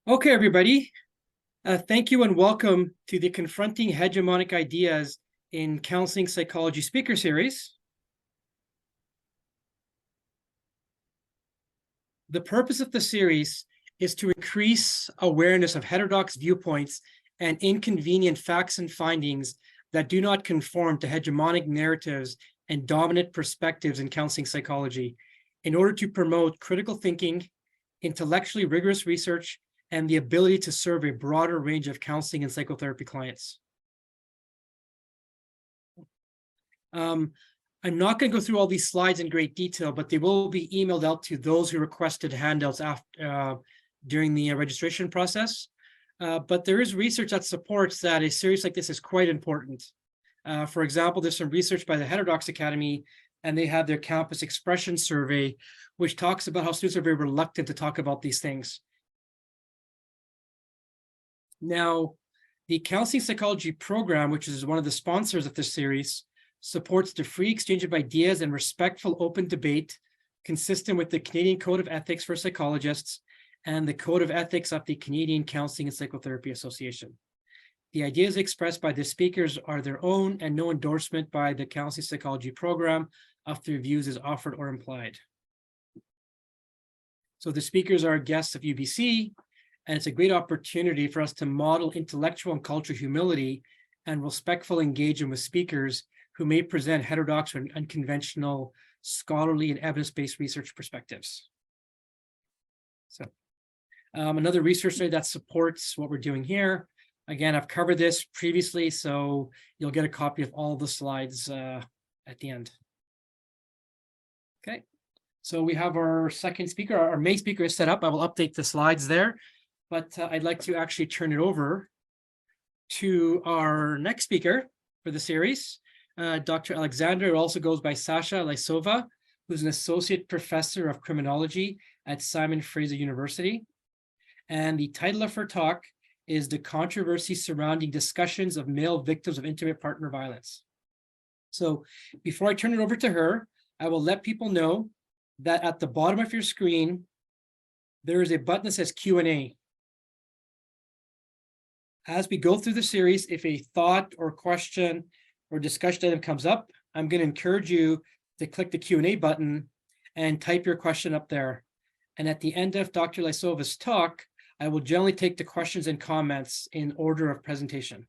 Okay, everybody. Thank you and welcome to the Confronting Hegemonic Ideas in Counseling Psychology speaker series. The purpose of the series is to increase awareness of heterodox viewpoints and inconvenient facts and findings that do not conform to hegemonic narratives and dominant perspectives in counseling psychology, in order to promote critical thinking, intellectually rigorous research, and the ability to serve a broader range of counseling and psychotherapy clients. I'm not going to go through all these slides in great detail, but they will be emailed out to those who requested handouts after, during the registration process. But there is research that supports that a series like this is quite important. For example, there's some research by the Heterodox Academy, and they have their campus expression survey, which talks about how students are very reluctant to talk about these things. Now, the Counseling Psychology program, which is one of the sponsors of this series, supports the free exchange of ideas and respectful open debate consistent with the Canadian Code of Ethics for Psychologists and the Code of Ethics of the Canadian Counseling and Psychotherapy Association. The ideas expressed by the speakers are their own, and no endorsement by the Counseling Psychology program of their views is offered or implied. So the speakers are guests of UBC, and it's a great opportunity for us to model intellectual and cultural humility and respectful engagement with speakers who may present heterodox or unconventional scholarly and evidence-based research perspectives. So another research study that supports what we're doing here. Again, I've covered this previously, so you'll get a copy of all the slides at the end. Okay, so we have our second speaker. Our main speaker is set up. I will update the slides there. But I'd like to actually turn it over to our next speaker for the series, Dr. Alexandra, who also goes by Sasha Lysova, who's an associate professor of criminology at Simon Fraser University. And the title of her talk is The Controversy Surrounding Discussions of Male Victims of Intimate Partner Violence. So before I turn it over to her, I will let people know that at the bottom of your screen, there is a button that says Q&A. As we go through the series, if a thought or question or discussion item comes up, I'm going to encourage you to click the Q&A button and type your question up there. And at the end of Dr. Lysova's talk, I will generally take the questions and comments in order of presentation.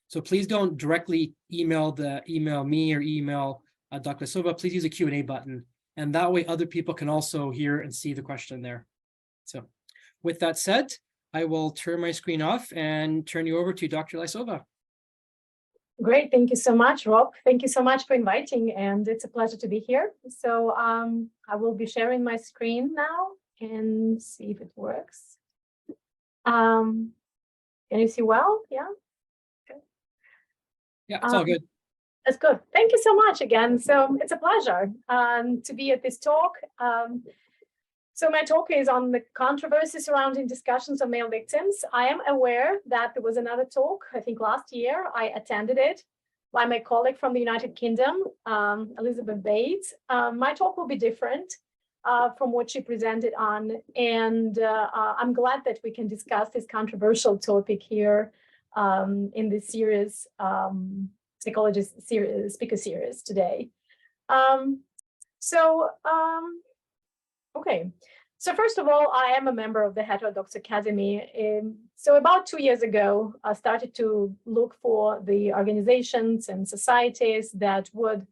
So please don't directly email me or email Dr. Lysova. Please use a Q&A button. And that way other people can also hear and see the question there. So with that said, I will turn my screen off and turn you over to Dr. Lysova. Great. Thank you so much, Rob. Thank you so much for inviting, and it's a pleasure to be here. So I will be sharing my screen now and see if it works. Can you see well? Yeah? Okay. Yeah, it's all good. That's good. Thank you so much again. So it's a pleasure to be at this talk. So my talk is on the controversy surrounding discussions of male victims. I am aware that there was another talk, I think last year, I attended it by my colleague from the United Kingdom, Elizabeth Bates. My talk will be different from what she presented on, and I'm glad that we can discuss this controversial topic here in this series, psychologist series, speaker series today. Okay, so first of all, I am a member of the Heterodox Academy. So about 2 years ago, I started to look for the organizations and societies that would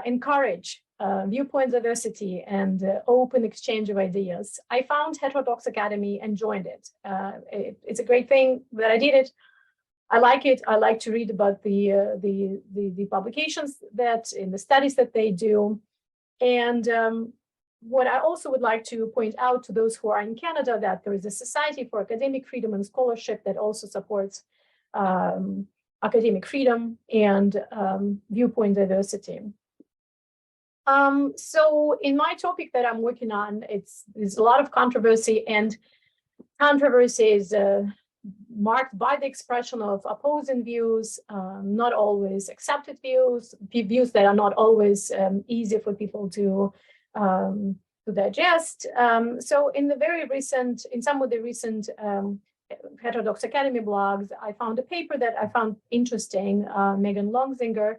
encourage viewpoint diversity and open exchange of ideas. I found Heterodox Academy and joined it. It's a great thing that I did it. I like it. I like to read about the publications that in the studies that they do. And what I also would like to point out to those who are in Canada, that there is a Society for Academic Freedom and Scholarship that also supports academic freedom and viewpoint diversity. So in my topic that I'm working on, there's a lot of controversy, and controversy is marked by the expression of opposing views, not always accepted views, views that are not always easy for people to digest. So in some of the recent Heterodox Academy blogs, I found a paper that I found interesting. Megan Longsinger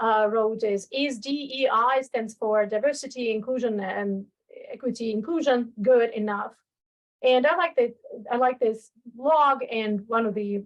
wrote is DEI, stands for diversity, inclusion, and equity inclusion, good enough? And I like this blog, and one of the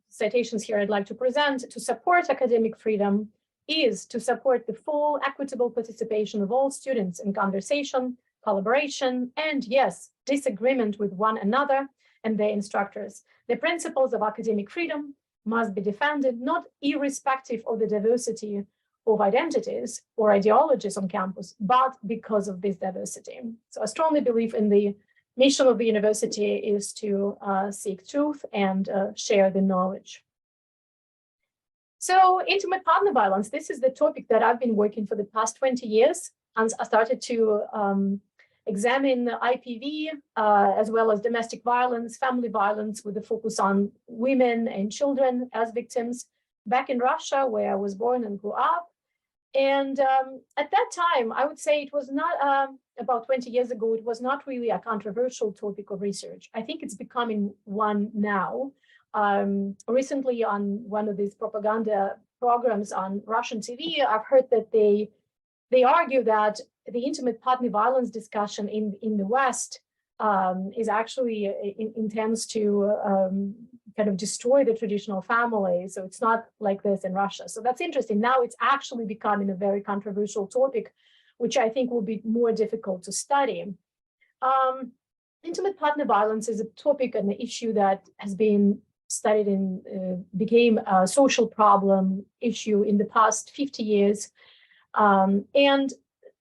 citations here I'd like to present: to support academic freedom is to support the full equitable participation of all students in conversation, collaboration, and yes, disagreement with one another and their instructors. The principles of academic freedom must be defended not irrespective of the diversity of identities or ideologies on campus, but because of this diversity. So I strongly believe in the mission of the university is to seek truth and share the knowledge. So intimate partner violence, this is the topic that I've been working for the past 20 years. And I started to examine IPV as well as domestic violence, family violence, with a focus on women and children as victims back in Russia, where I was born and grew up. And at that time, I would say it was not, about 20 years ago, it was not really a controversial topic of research. I think it's becoming one now. Recently on one of these propaganda programs on Russian TV, I've heard that they argue that the intimate partner violence discussion in the West is actually intends to kind of destroy the traditional family. So it's not like this in Russia. So that's interesting. Now it's actually becoming a very controversial topic, which I think will be more difficult to study. Intimate partner violence is a topic and an issue that has been studied and became a social problem issue in the past 50 years. And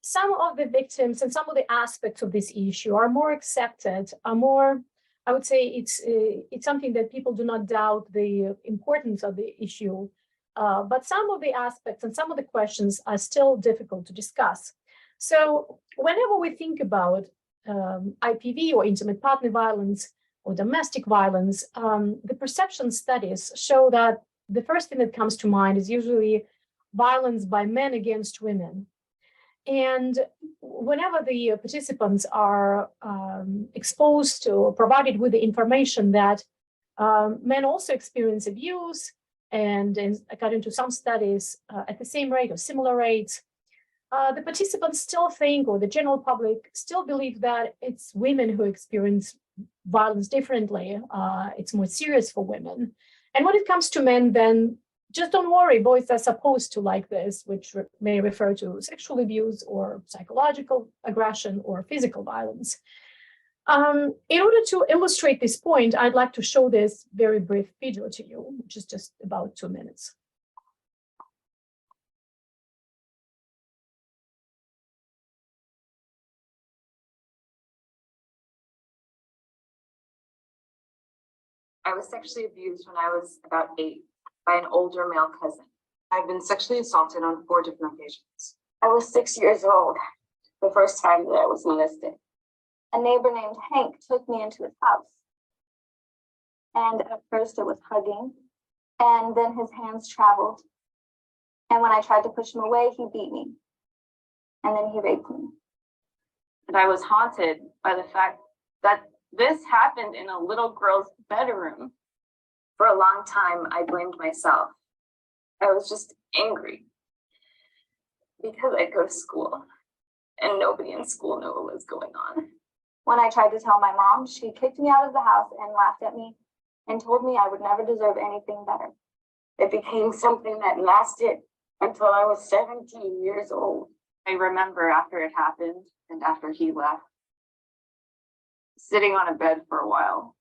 some of the victims and some of the aspects of this issue are more accepted, are more, I would say it's something that people do not doubt the importance of the issue. But some of the aspects and some of the questions are still difficult to discuss. So whenever we think about IPV or intimate partner violence or domestic violence, the perception studies show that the first thing that comes to mind is usually violence by men against women. And whenever the participants are exposed to or provided with the information that men also experience abuse, and according to some studies, at the same rate or similar rates, the participants still think, or the general public still believe, that it's women who experience violence differently. It's more serious for women. And when it comes to men, then just don't worry, boys are supposed to like this, which may refer to sexual abuse or psychological aggression or physical violence. In order to illustrate this point, I'd like to show this very brief video to you, which is just about 2 minutes. I was sexually abused when I was about 8 by an older male cousin. I've been sexually assaulted on 4 different occasions. I was 6 years old the first time that I was molested. A neighbor named Hank took me into his house. And at first it was hugging, and then his hands traveled. And when I tried to push him away, he beat me. And then he raped me. And I was haunted by the fact that this happened in a little girl's bedroom. For a long time, I blamed myself. I was just angry because I'd go to school and nobody in school knew what was going on. When I tried to tell my mom, she kicked me out of the house and laughed at me and told me I would never deserve anything better. It became something that lasted until I was 17 years old. I remember after it happened and after he left, sitting on a bed for a while,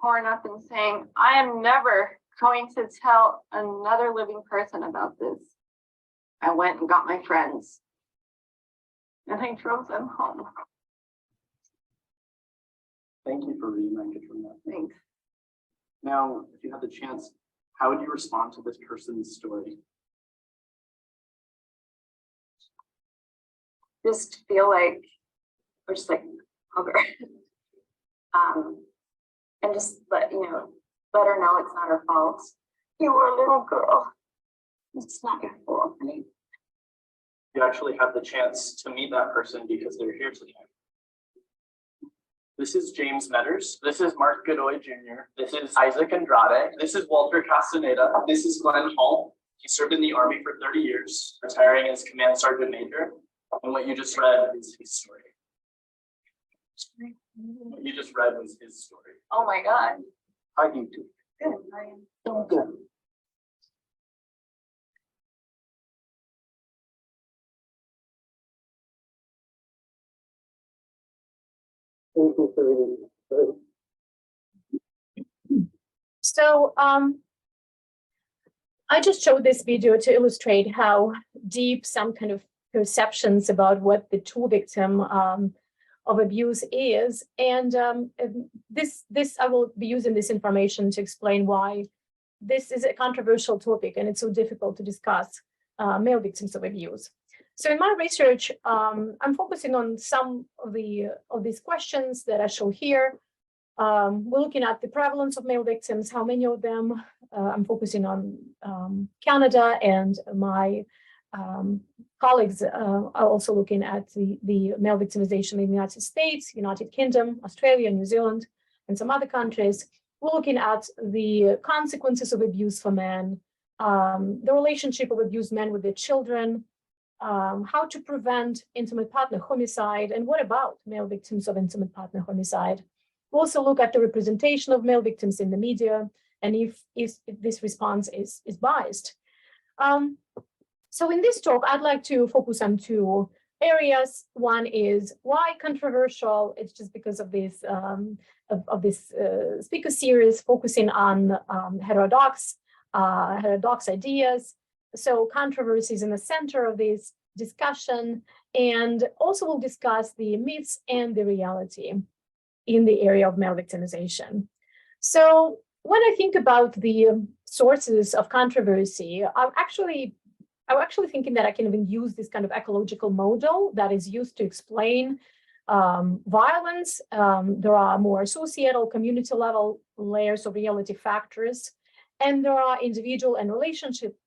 torn up and saying, I am never going to tell another living person about this. I went and got my friends and I drove them home. Thank you for reading that, Katrina. Thanks. Now, if you had the chance, how would you respond to this person's story? Just feel like, or just like hug her. And just let her know it's not her fault. You were a little girl. It's not your fault, honey. you actually have the chance to meet that person because they're here today. This is James Metters. This is Mark Godoy Jr. This is Isaac Andrade. This is Walter Castaneda. This is Glenn Hall. He served in the Army for 30 years, retiring as Command Sergeant Major. And what you just read is his story. What you just read was his story. Oh my God. How do you do? Good. I am. Oh, good. So I just showed this video to illustrate how deep some kind of perceptions about what the true victim of abuse is. And this I will be using this information to explain why this is a controversial topic and it's so difficult to discuss male victims of abuse. So in my research, I'm focusing on some of these questions that I show here. We're looking at the prevalence of male victims, how many of them. I'm focusing on Canada, and my colleagues are also looking at the male victimization in the United States, United Kingdom, Australia, New Zealand, and some other countries. We're looking at the consequences of abuse for men, the relationship of abused men with their children, how to prevent intimate partner homicide, and what about male victims of intimate partner homicide. We'll also look at the representation of male victims in the media, and if this response is biased. So in this talk, I'd like to focus on two areas. One is why controversial. It's just because of this speaker series focusing on heterodox ideas. So controversy is in the center of this discussion, and also we'll discuss the myths and the reality in the area of male victimization. So when I think about the sources of controversy, I'm actually thinking that I can even use this kind of ecological model that is used to explain violence. There are more societal, community level layers of reality factors, and there are individual and relationship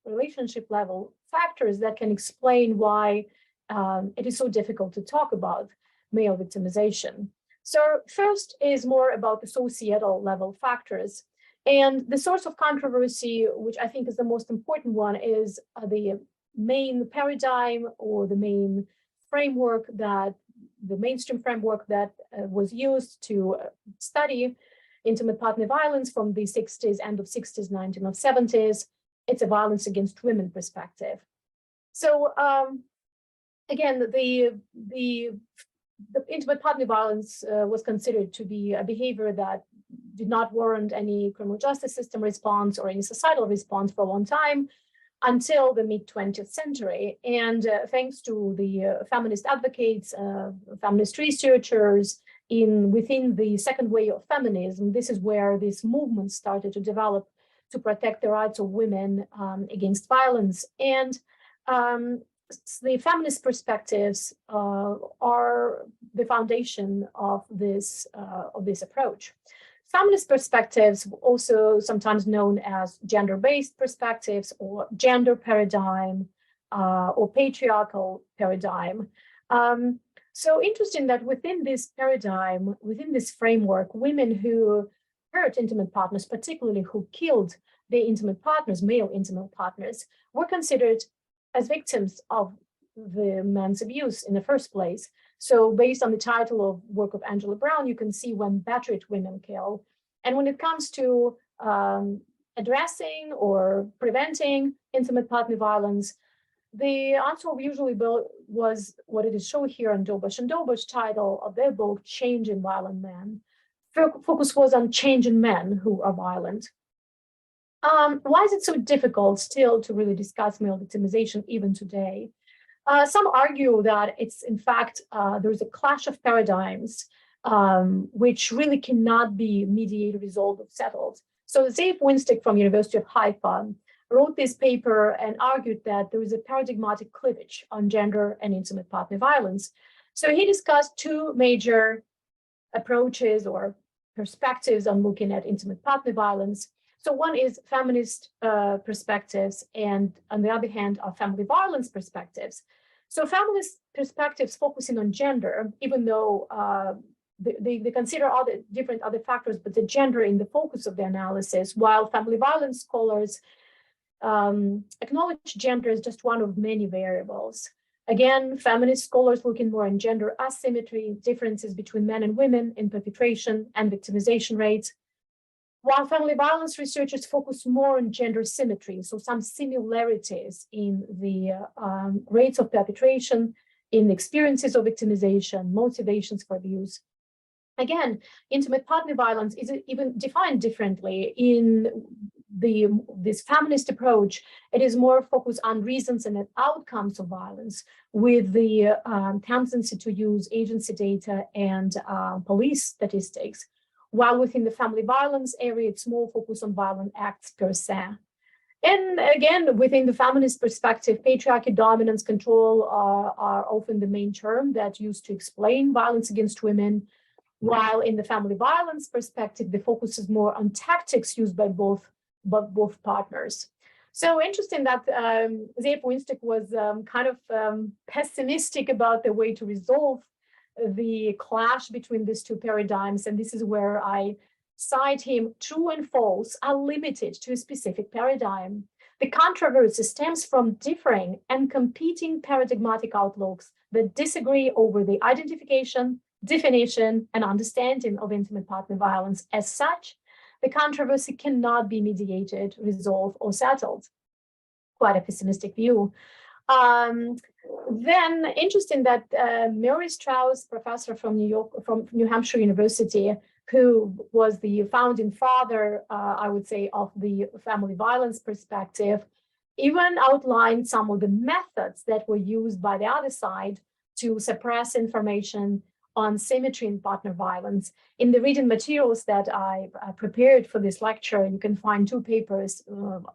level factors that can explain why it is so difficult to talk about male victimization. So first is more about the societal level factors. And the source of controversy, which I think is the most important one, is the main paradigm or the main framework that the mainstream framework that was used to study intimate partner violence from the 60s, end of 60s, 1970s. It's a violence against women perspective. So again, the intimate partner violence was considered to be a behavior that did not warrant any criminal justice system response or any societal response for a long time until the mid-20th century. And thanks to the feminist advocates, feminist researchers within the second wave of feminism, this is where this movement started to develop to protect the rights of women against violence. And the feminist perspectives are the foundation of this approach. Feminist perspectives, also sometimes known as gender-based perspectives or gender paradigm or patriarchal paradigm. So interesting that within this paradigm, within this framework, women who hurt intimate partners, particularly who killed their intimate partners, male intimate partners, were considered as victims of the man's abuse in the first place. So based on the title of work of Angela Brown, you can see when battered women kill. And when it comes to addressing or preventing intimate partner violence, the answer usually was what it is shown here on Dobush and Dobush's title of their book, Change in Violent Men. Focus was on change in men who are violent. Why is it so difficult still to really discuss male victimization even today? Some argue that it's, in fact, there's a clash of paradigms which really cannot be mediated, resolved, or settled. So Zeev Winstick from University of Haifa wrote this paper and argued that there is a paradigmatic cleavage on gender and intimate partner violence. So he discussed two major approaches or perspectives on looking at intimate partner violence. So one is feminist perspectives, and on the other hand are family violence perspectives. So feminist perspectives focusing on gender, even though they consider all the different other factors, but the gender in the focus of the analysis, while family violence scholars acknowledge gender as just one of many variables. Again, feminist scholars looking more on gender asymmetry, differences between men and women in perpetration and victimization rates, while family violence researchers focus more on gender symmetry, so some similarities in the rates of perpetration, in the experiences of victimization, motivations for abuse. Again, intimate partner violence is even defined differently in this feminist approach. It is more focused on reasons and outcomes of violence, with the tendency to use agency data and police statistics. While within the family violence area, it's more focused on violent acts per se. And again, within the feminist perspective, patriarchy, dominance, control are often the main term that used to explain violence against women. While in the family violence perspective, the focus is more on tactics used by both partners. So interesting that Winstek was kind of pessimistic about the way to resolve the clash between these two paradigms. And this is where I cite him: true and false are limited to a specific paradigm. The controversy stems from differing and competing paradigmatic outlooks that disagree over the identification, definition, and understanding of intimate partner violence. As such, the controversy cannot be mediated, resolved, or settled. Quite a pessimistic view. Then interesting that Mary Strauss, professor from New Hampshire University, who was the founding father, I would say, of the family violence perspective, even outlined some of the methods that were used by the other side to suppress information on symmetry in partner violence. In the reading materials that I prepared for this lecture, you can find two papers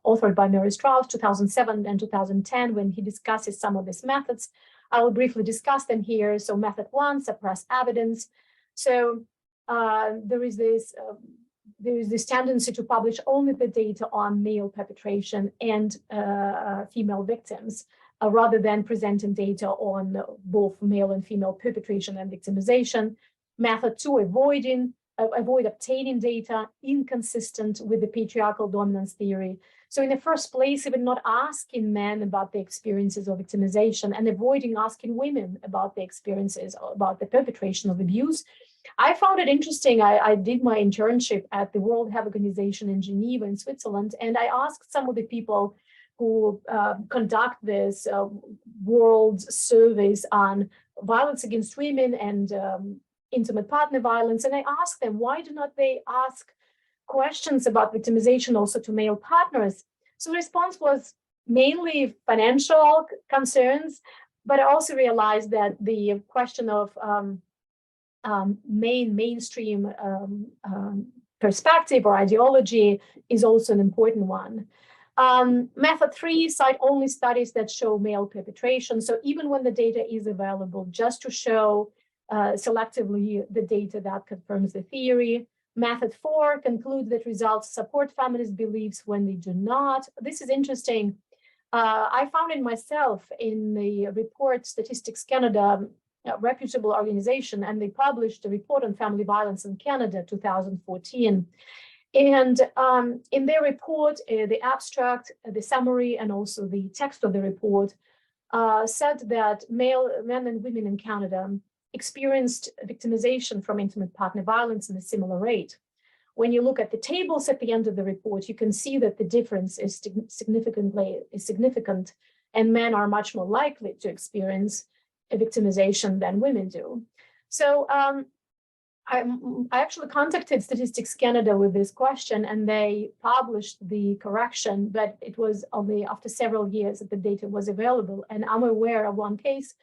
authored by Mary Strauss, 2007 and 2010, when he discusses some of these methods. I will briefly discuss them here. So method one, suppress evidence. So there is this tendency to publish only the data on male perpetration and female victims, rather than presenting data on both male and female perpetration and victimization. Method two, avoid obtaining data inconsistent with the patriarchal dominance theory. So in the first place, even not asking men about the experiences of victimization and avoiding asking women about the experiences about the perpetration of abuse. I found it interesting. I did my internship at the World Health Organization in Geneva in Switzerland, and I asked some of the people who conduct this world surveys on violence against women and intimate partner violence. And I asked them, why do not they ask questions about victimization also to male partners? So the response was mainly financial concerns, but I also realized that the question of mainstream perspective or ideology is also an important one. Method three, cite only studies that show male perpetration. So even when the data is available, just to show selectively the data that confirms the theory. Method four, conclude that results support feminist beliefs when they do not. This is interesting. I found it myself in the report Statistics Canada, a reputable organization, and they published a report on family violence in Canada, 2014. And in their report, the abstract, the summary, and also the text of the report said that men and women in Canada experienced victimization from intimate partner violence in a similar rate. When you look at the tables at the end of the report, you can see that the difference is significant, and men are much more likely to experience a victimization than women do. So I actually contacted Statistics Canada with this question, and they published the correction, but it was only after several years that the data was available. And I'm aware of one case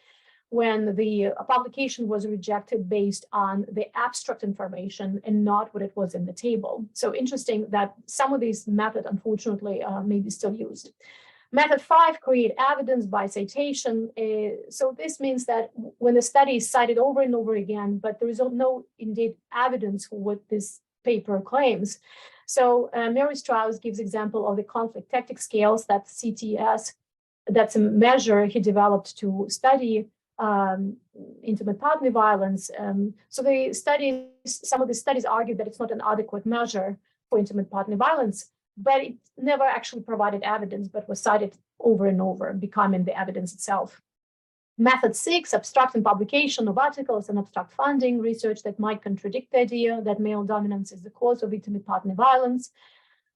when the publication was rejected based on the abstract information and not what it was in the table. So interesting that some of these methods, unfortunately, may be still used. Method five, create evidence by citation. So this means that when the study is cited over and over again, but there is no indeed evidence for what this paper claims. So Mary Strauss gives example of the conflict tactic scales, that's CTS, that's a measure he developed to study intimate partner violence. So some of the studies argue that it's not an adequate measure for intimate partner violence, but it never actually provided evidence, but was cited over and over, becoming the evidence itself. Method 6, abstract and publication of articles and abstract funding research that might contradict the idea that male dominance is the cause of intimate partner violence.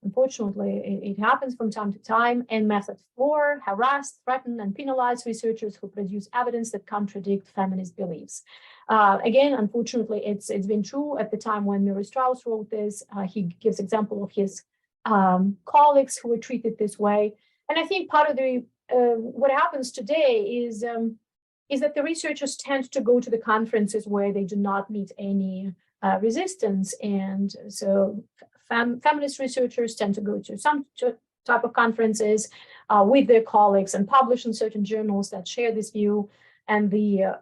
Unfortunately, it happens from time to time. And method 4, harass, threaten, and penalize researchers who produce evidence that contradict feminist beliefs. Again, unfortunately, it's been true at the time when Murray Strauss wrote this. He gives example of his colleagues who were treated this way. And I think part of the what happens today is that the researchers tend to go to the conferences where they do not meet any resistance. And so feminist researchers tend to go to some type of conferences with their colleagues and publish in certain journals that share this view. And the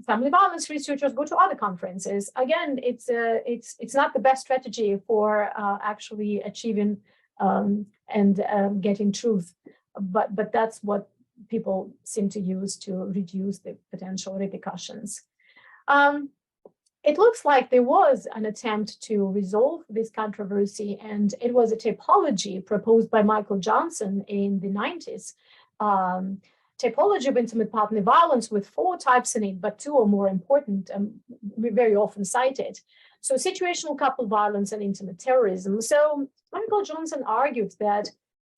family violence researchers go to other conferences. Again, it's not the best strategy for actually achieving and getting truth, but that's what people seem to use to reduce the potential repercussions. It looks like there was an attempt to resolve this controversy, and it was a typology proposed by Michael Johnson in the 90s. Typology of intimate partner violence with 4 types in it, but 2 are more important and very often cited. So situational couple violence and intimate terrorism. So Michael Johnson argued that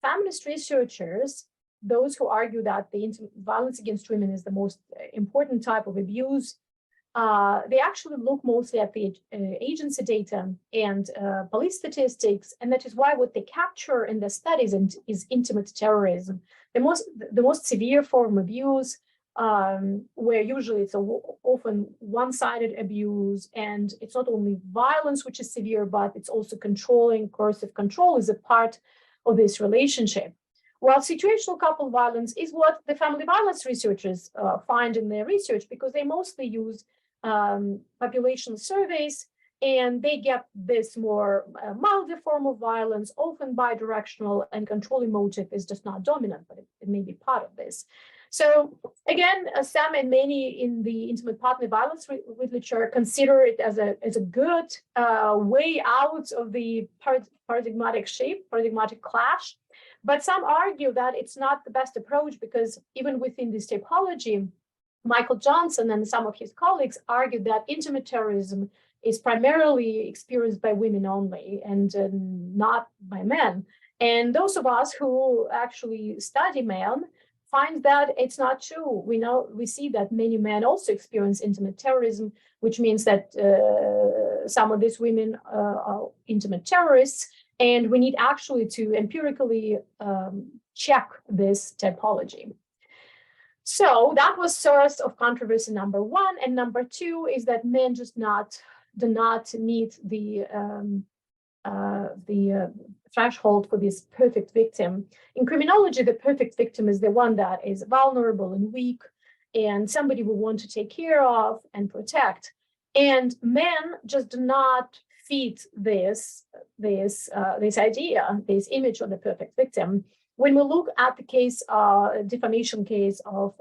feminist researchers, those who argue that the violence against women is the most important type of abuse, they actually look mostly at the agency data and police statistics, and that is why what they capture in their studies is intimate terrorism, the most severe form of abuse, where usually it's often one-sided abuse, and it's not only violence which is severe, but it's also controlling, coercive control is a part of this relationship. While situational couple violence is what the family violence researchers find in their research, because they mostly use population surveys, and they get this more milder form of violence, often bidirectional, and controlling motive is just not dominant, but it may be part of this. So again, some and many in the intimate partner violence literature consider it as a good way out of the paradigmatic clash. But some argue that it's not the best approach, because even within this typology, Michael Johnson and some of his colleagues argued that intimate terrorism is primarily experienced by women only and not by men. And those of us who actually study men find that it's not true. We see that many men also experience intimate terrorism, which means that some of these women are intimate terrorists, and we need actually to empirically check this typology. So that was source of controversy number 1, and number 2 is that men just do not meet the threshold for this perfect victim. In criminology, the perfect victim is the one that is vulnerable and weak, and somebody we want to take care of and protect. And men just do not fit this idea, this image of the perfect victim. When we look at the case, defamation case of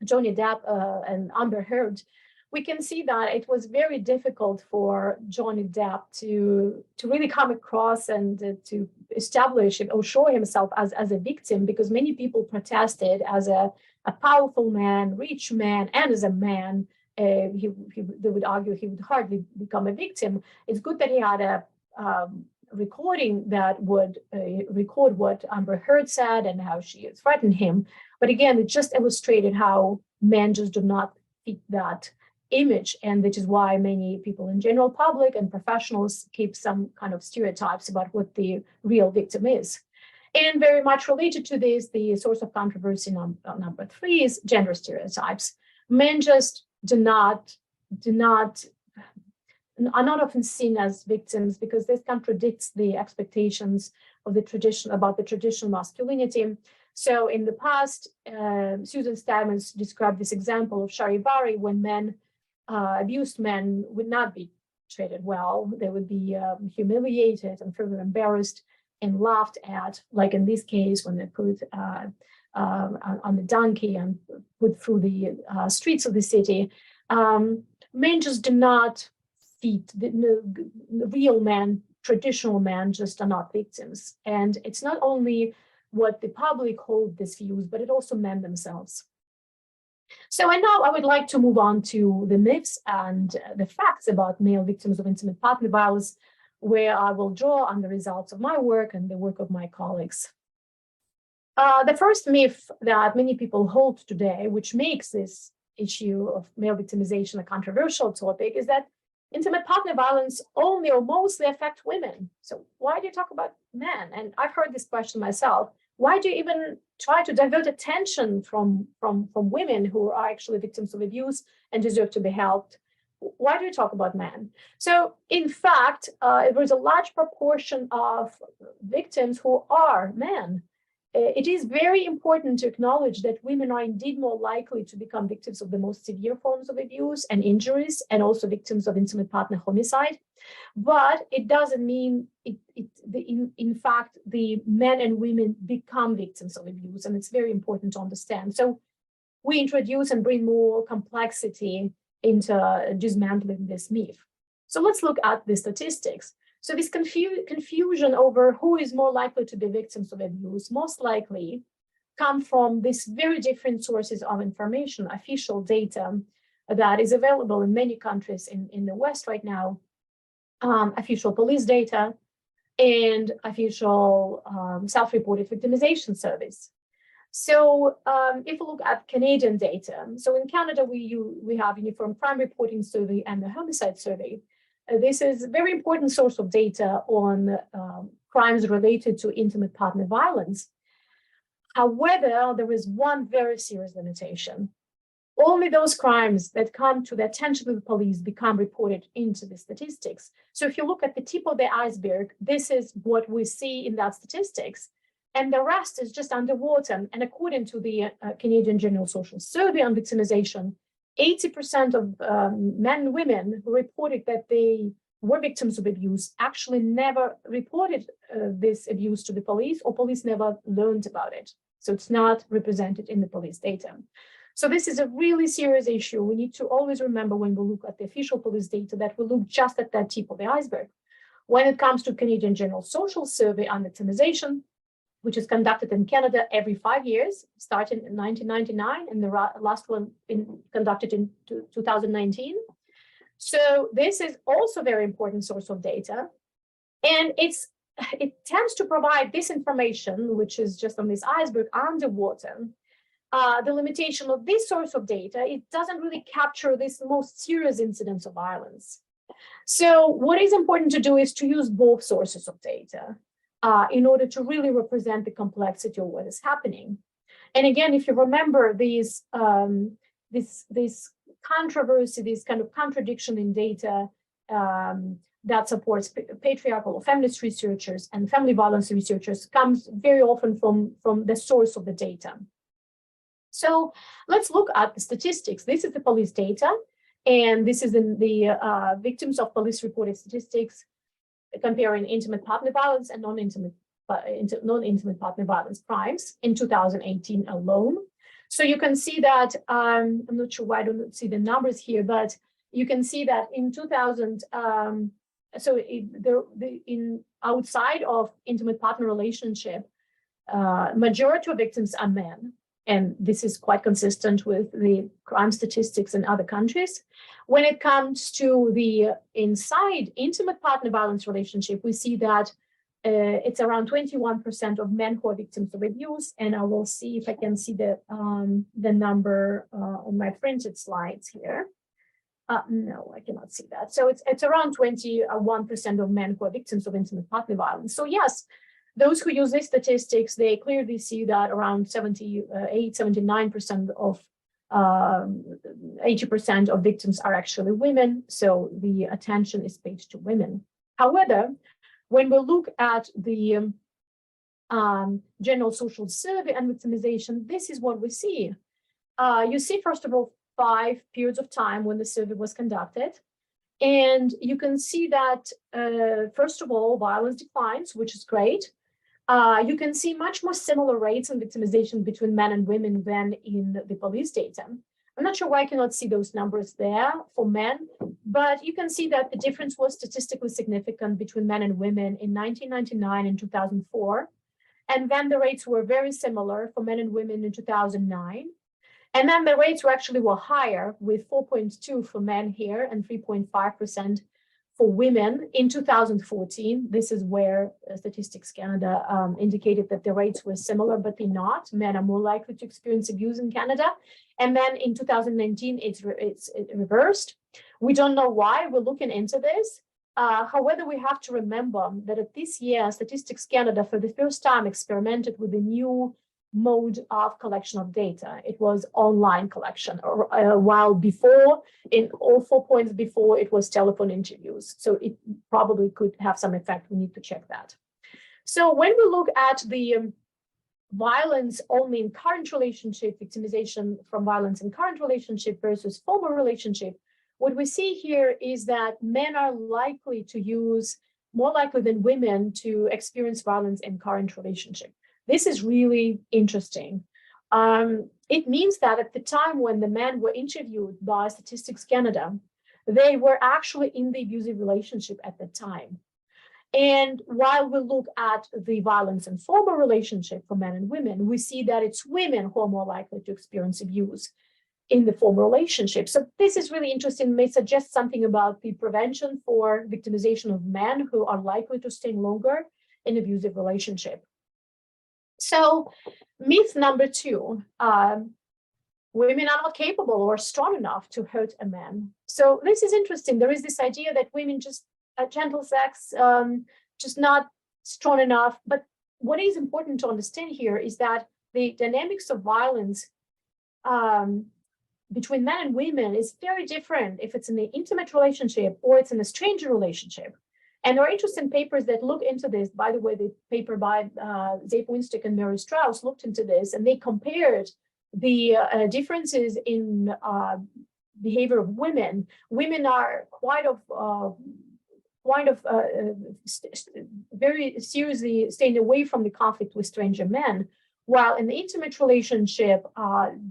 Johnny Depp and Amber Heard, we can see that it was very difficult for Johnny Depp to really come across and to establish or show himself as a victim, because many people protested as a powerful man, rich man, and as a man. They would argue he would hardly become a victim. It's good that he had a recording that would record what Amber Heard said and how she threatened him. But again, it just illustrated how men just do not fit that image, and which is why many people in general public and professionals keep some kind of stereotypes about what the real victim is. And very much related to this, the source of controversy number 3 is gender stereotypes. Men just are not often seen as victims, because this contradicts the expectations of the tradition about the traditional masculinity. So in the past, Susan Stamets described this example of Charivari, when abused men would not be treated well. They would be humiliated and further embarrassed and laughed at, like in this case, when they put on the donkey and put through the streets of the city. Men just do not fit, the real men, traditional men just are not victims. And it's not only what the public hold these views, but it also men themselves. So and now I would like to move on to the myths and the facts about male victims of intimate partner violence, where I will draw on the results of my work and the work of my colleagues. The first myth that many people hold today, which makes this issue of male victimization a controversial topic, is that intimate partner violence only or mostly affect women. So why do you talk about men? And I've heard this question myself. Why do you even try to divert attention from women who are actually victims of abuse and deserve to be helped? Why do you talk about men? So in fact, there is a large proportion of victims who are men. It is very important to acknowledge that women are indeed more likely to become victims of the most severe forms of abuse and injuries, and also victims of intimate partner homicide. But it doesn't mean, in fact, the men and women become victims of abuse, and it's very important to understand. So we introduce and bring more complexity into dismantling this myth. So let's look at the statistics. So this confusion over who is more likely to be victims of abuse most likely come from these very different sources of information, official data that is available in many countries in the West right now, official police data, and official self-reported victimization surveys. So if we look at Canadian data, so in Canada, we have Uniform Crime Reporting Survey and the Homicide Survey. This is a very important source of data on crimes related to intimate partner violence. However, there is one very serious limitation. Only those crimes that come to the attention of the police become reported into the statistics. So if you look at the tip of the iceberg, this is what we see in that statistics. And the rest is just underwater. And according to the Canadian General Social Survey on victimization, 80% of men and women who reported that they were victims of abuse actually never reported this abuse to the police, or police never learned about it. So it's not represented in the police data. So this is a really serious issue. We need to always remember when we look at the official police data that we look just at that tip of the iceberg. When it comes to Canadian General Social Survey on victimization, which is conducted in Canada every 5 years, starting in 1999, and the last one conducted in 2019. So this is also a very important source of data. And it tends to provide this information, which is just on this iceberg underwater. The limitation of this source of data, it doesn't really capture this most serious incidents of violence. So what is important to do is to use both sources of data in order to really represent the complexity of what is happening. And again, if you remember this controversy, this kind of contradiction in data that supports patriarchal or feminist researchers and family violence researchers comes very often from the source of the data. So let's look at the statistics. This is the police data, and this is in the victims of police reported statistics comparing intimate partner violence and non-intimate partner violence crimes in 2018 alone. So you can see that, I'm not sure why I don't see the numbers here, but you can see that in 2000, outside of intimate partner relationship, majority of victims are men. And this is quite consistent with the crime statistics in other countries. When it comes to the inside intimate partner violence relationship, we see that it's around 21% of men who are victims of abuse. And I will see if I can see the number on my printed slides here. No, I cannot see that. So it's around 21% of men who are victims of intimate partner violence. So yes, those who use these statistics, they clearly see that around 78, 79% of 80% of victims are actually women. So the attention is paid to women. However, when we look at the General Social Survey and victimization, this is what we see. You see, first of all, 5 periods of time when the survey was conducted. And you can see that, first of all, violence declines, which is great. you can see much more similar rates in victimization between men and women than in the police data. I'm not sure why I cannot see those numbers there for men, but you can see that the difference was statistically significant between men and women in 1999 and 2004. And then the rates were very similar for men and women in 2009. And then the rates were higher, with 4.2 for men here and 3.5% for women in 2014. This is where Statistics Canada indicated that the rates were similar, but they're not. Men are more likely to experience abuse in Canada. And then in 2019, it's reversed. We don't know why. We're looking into this. However, we have to remember that at this year, Statistics Canada, for the first time, experimented with a new mode of collection of data. It was online collection, while before, in all 4 points before, it was telephone interviews. So it probably could have some effect. We need to check that. So when we look at the violence only in current relationship, victimization from violence in current relationship versus former relationship, what we see here is that men are likely to use, more likely than women, to experience violence in current relationship. This is really interesting. It means that at the time when the men were interviewed by Statistics Canada, they were actually in the abusive relationship at the time. And while we look at the violence in former relationship for men and women, we see that it's women who are more likely to experience abuse in the former relationship. So this is really interesting, may suggest something about the prevention for victimization of men who are likely to stay longer in abusive relationship. So myth number 2, women are not capable or strong enough to hurt a man. So this is interesting. There is this idea that women just gentle sex, just not strong enough. But what is important to understand here is that the dynamics of violence between men and women is very different if it's in an intimate relationship or it's in a stranger relationship. And there are interesting papers that look into this. By the way, the paper by Zape Winstick and Mary Strauss looked into this, and they compared the differences in behavior of women. Women are very seriously staying away from the conflict with stranger men, while in the intimate relationship,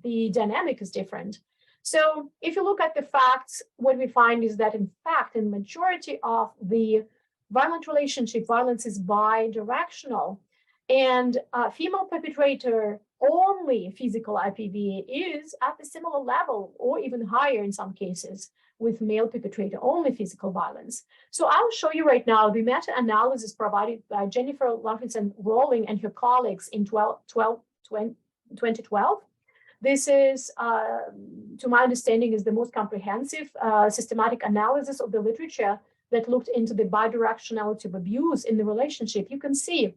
the dynamic is different. So if you look at the facts, what we find is that, in fact, in majority of the violent relationship, violence is bi-directional, and female perpetrator only physical IPV is at a similar level or even higher in some cases with male perpetrator only physical violence. So I'll show you right now the meta-analysis provided by Jennifer Lawrenson-Rolling and her colleagues in 2012. This is, to my understanding, is the most comprehensive systematic analysis of the literature that looked into the bidirectionality of abuse in the relationship. You can see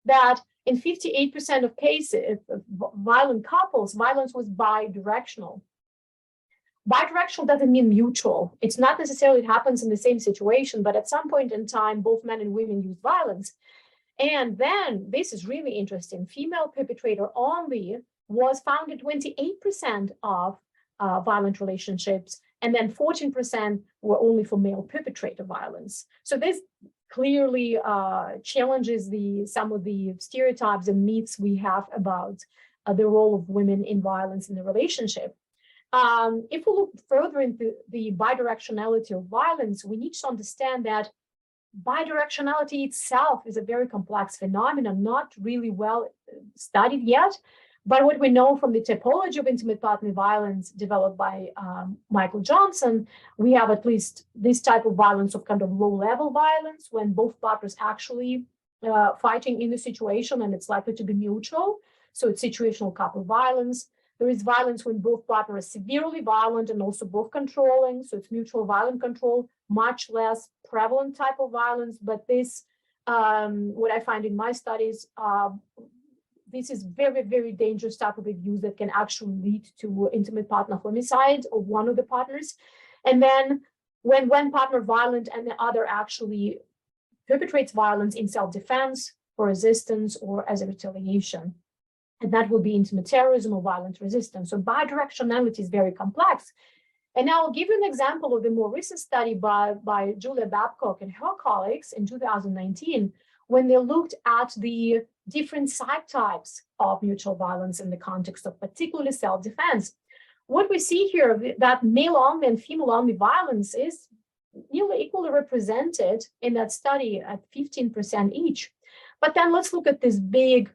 that in 58% of cases of violent couples, violence was bidirectional. Bidirectional doesn't mean mutual. It's not necessarily it happens in the same situation, but at some point in time, both men and women use violence. And then, this is really interesting, female perpetrator only was found in 28% of violent relationships, and then 14% were only for male perpetrator violence. So this clearly challenges some of the stereotypes and myths we have about the role of women in violence in the relationship. If we look further into the bidirectionality of violence, we need to understand that bidirectionality itself is a very complex phenomenon, not really well studied yet. But what we know from the typology of intimate partner violence developed by Michael Johnson, we have at least this type of violence of kind of low-level violence when both partners actually fighting in the situation and it's likely to be mutual. So it's situational couple violence. There is violence when both partners are severely violent and also both controlling. So it's mutual violent control, much less prevalent type of violence. But this, what I find in my studies, this is very, very dangerous type of abuse that can actually lead to intimate partner homicide of one of the partners. And then when one partner violent and the other actually perpetrates violence in self-defense, for resistance, or as a retaliation. And that will be intimate terrorism or violent resistance. So bidirectionality is very complex. And I'll give you an example of the more recent study by Julia Babcock and her colleagues in 2019, when they looked at the different subtypes of mutual violence in the context of particularly self-defense. What we see here, that male-only and female-only violence is nearly equally represented in that study at 15% each. But then let's look at this big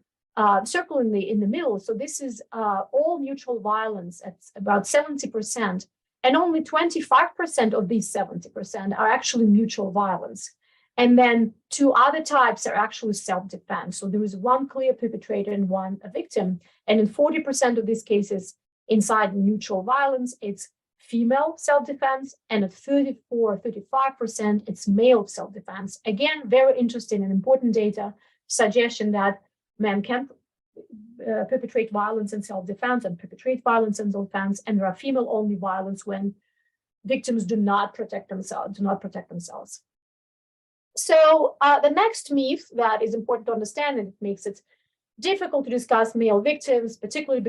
circle in the middle. So this is all mutual violence at about 70%, and only 25% of these 70% are actually mutual violence. And then two other types are actually self-defense. So there is one clear perpetrator and one a victim. And in 40% of these cases, inside mutual violence, it's female self-defense, and at 35%, it's male self-defense. Again, very interesting and important data, suggestion that men can perpetrate violence in self-defense and perpetrate violence in self-defense, and there are female-only violence when victims do not protect themselves. So the next myth that is important to understand, and it makes it difficult to discuss male victims, particularly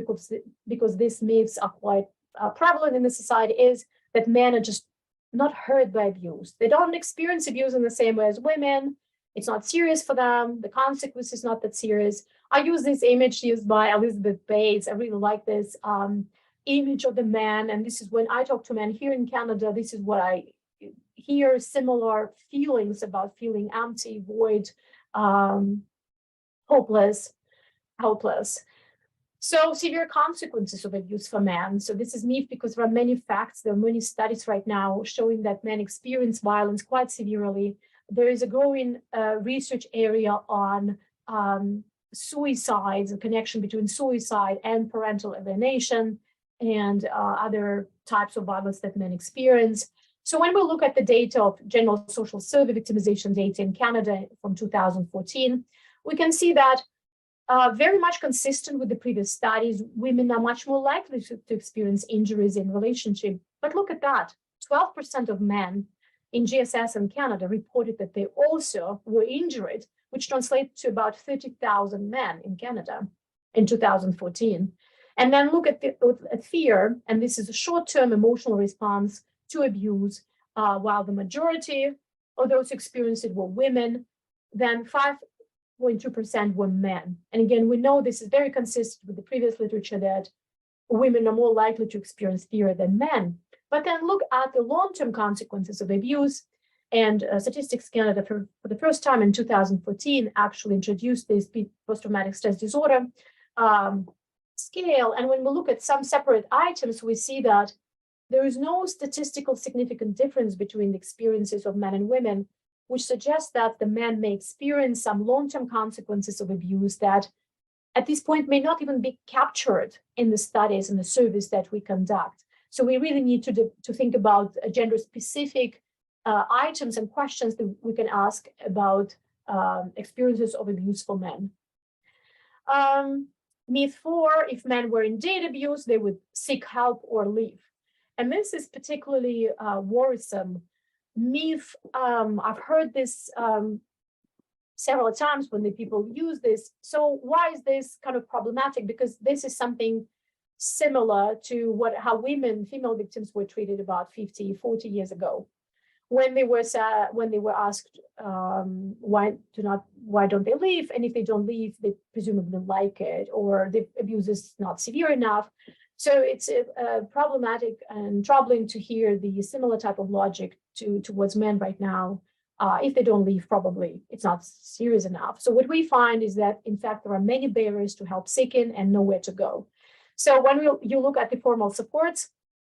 because these myths are quite prevalent in the society, is that men are just not hurt by abuse. They don't experience abuse in the same way as women. It's not serious for them. The consequence is not that serious. I use this image used by Elizabeth Bates. I really like this image of the man. And this is when I talk to men here in Canada, this is what I hear, similar feelings about feeling empty, void, hopeless. So severe consequences of abuse for men. So this is myth because there are many facts. There are many studies right now showing that men experience violence quite severely. There is a growing research area on suicides, a connection between suicide and parental alienation and other types of violence that men experience. So when we look at the data of General Social Survey victimization data in Canada from 2014, we can see that very much consistent with the previous studies, women are much more likely to experience injuries in relationship. But look at that, 12% of men in GSS in Canada reported that they also were injured, which translates to about 30,000 men in Canada in 2014. And then look at fear, and this is a short-term emotional response to abuse, while the majority of those experienced it were women, then 5.2% were men. And again, we know this is very consistent with the previous literature that women are more likely to experience fear than men. But then look at the long-term consequences of abuse, and Statistics Canada for the first time in 2014 actually introduced this post-traumatic stress disorder scale. And when we look at some separate items, we see that there is no statistical significant difference between the experiences of men and women, which suggests that the men may experience some long-term consequences of abuse that at this point may not even be captured in the studies and the surveys that we conduct. So we really need to think about gender-specific items and questions that we can ask about experiences of abuse for men. Myth 4, if men were in date abuse, they would seek help or leave. And this is particularly worrisome myth. I've heard this several times when the people use this. So why is this kind of problematic? Because this is something similar to how female victims were treated about 50, 40 years ago, when they were asked why don't they leave, and if they don't leave, they presumably like it, or the abuse is not severe enough. So it's problematic and troubling to hear the similar type of logic towards men right now. If they don't leave, probably it's not serious enough. So what we find is that, in fact, there are many barriers to help seeking and nowhere to go. So when you look at the formal supports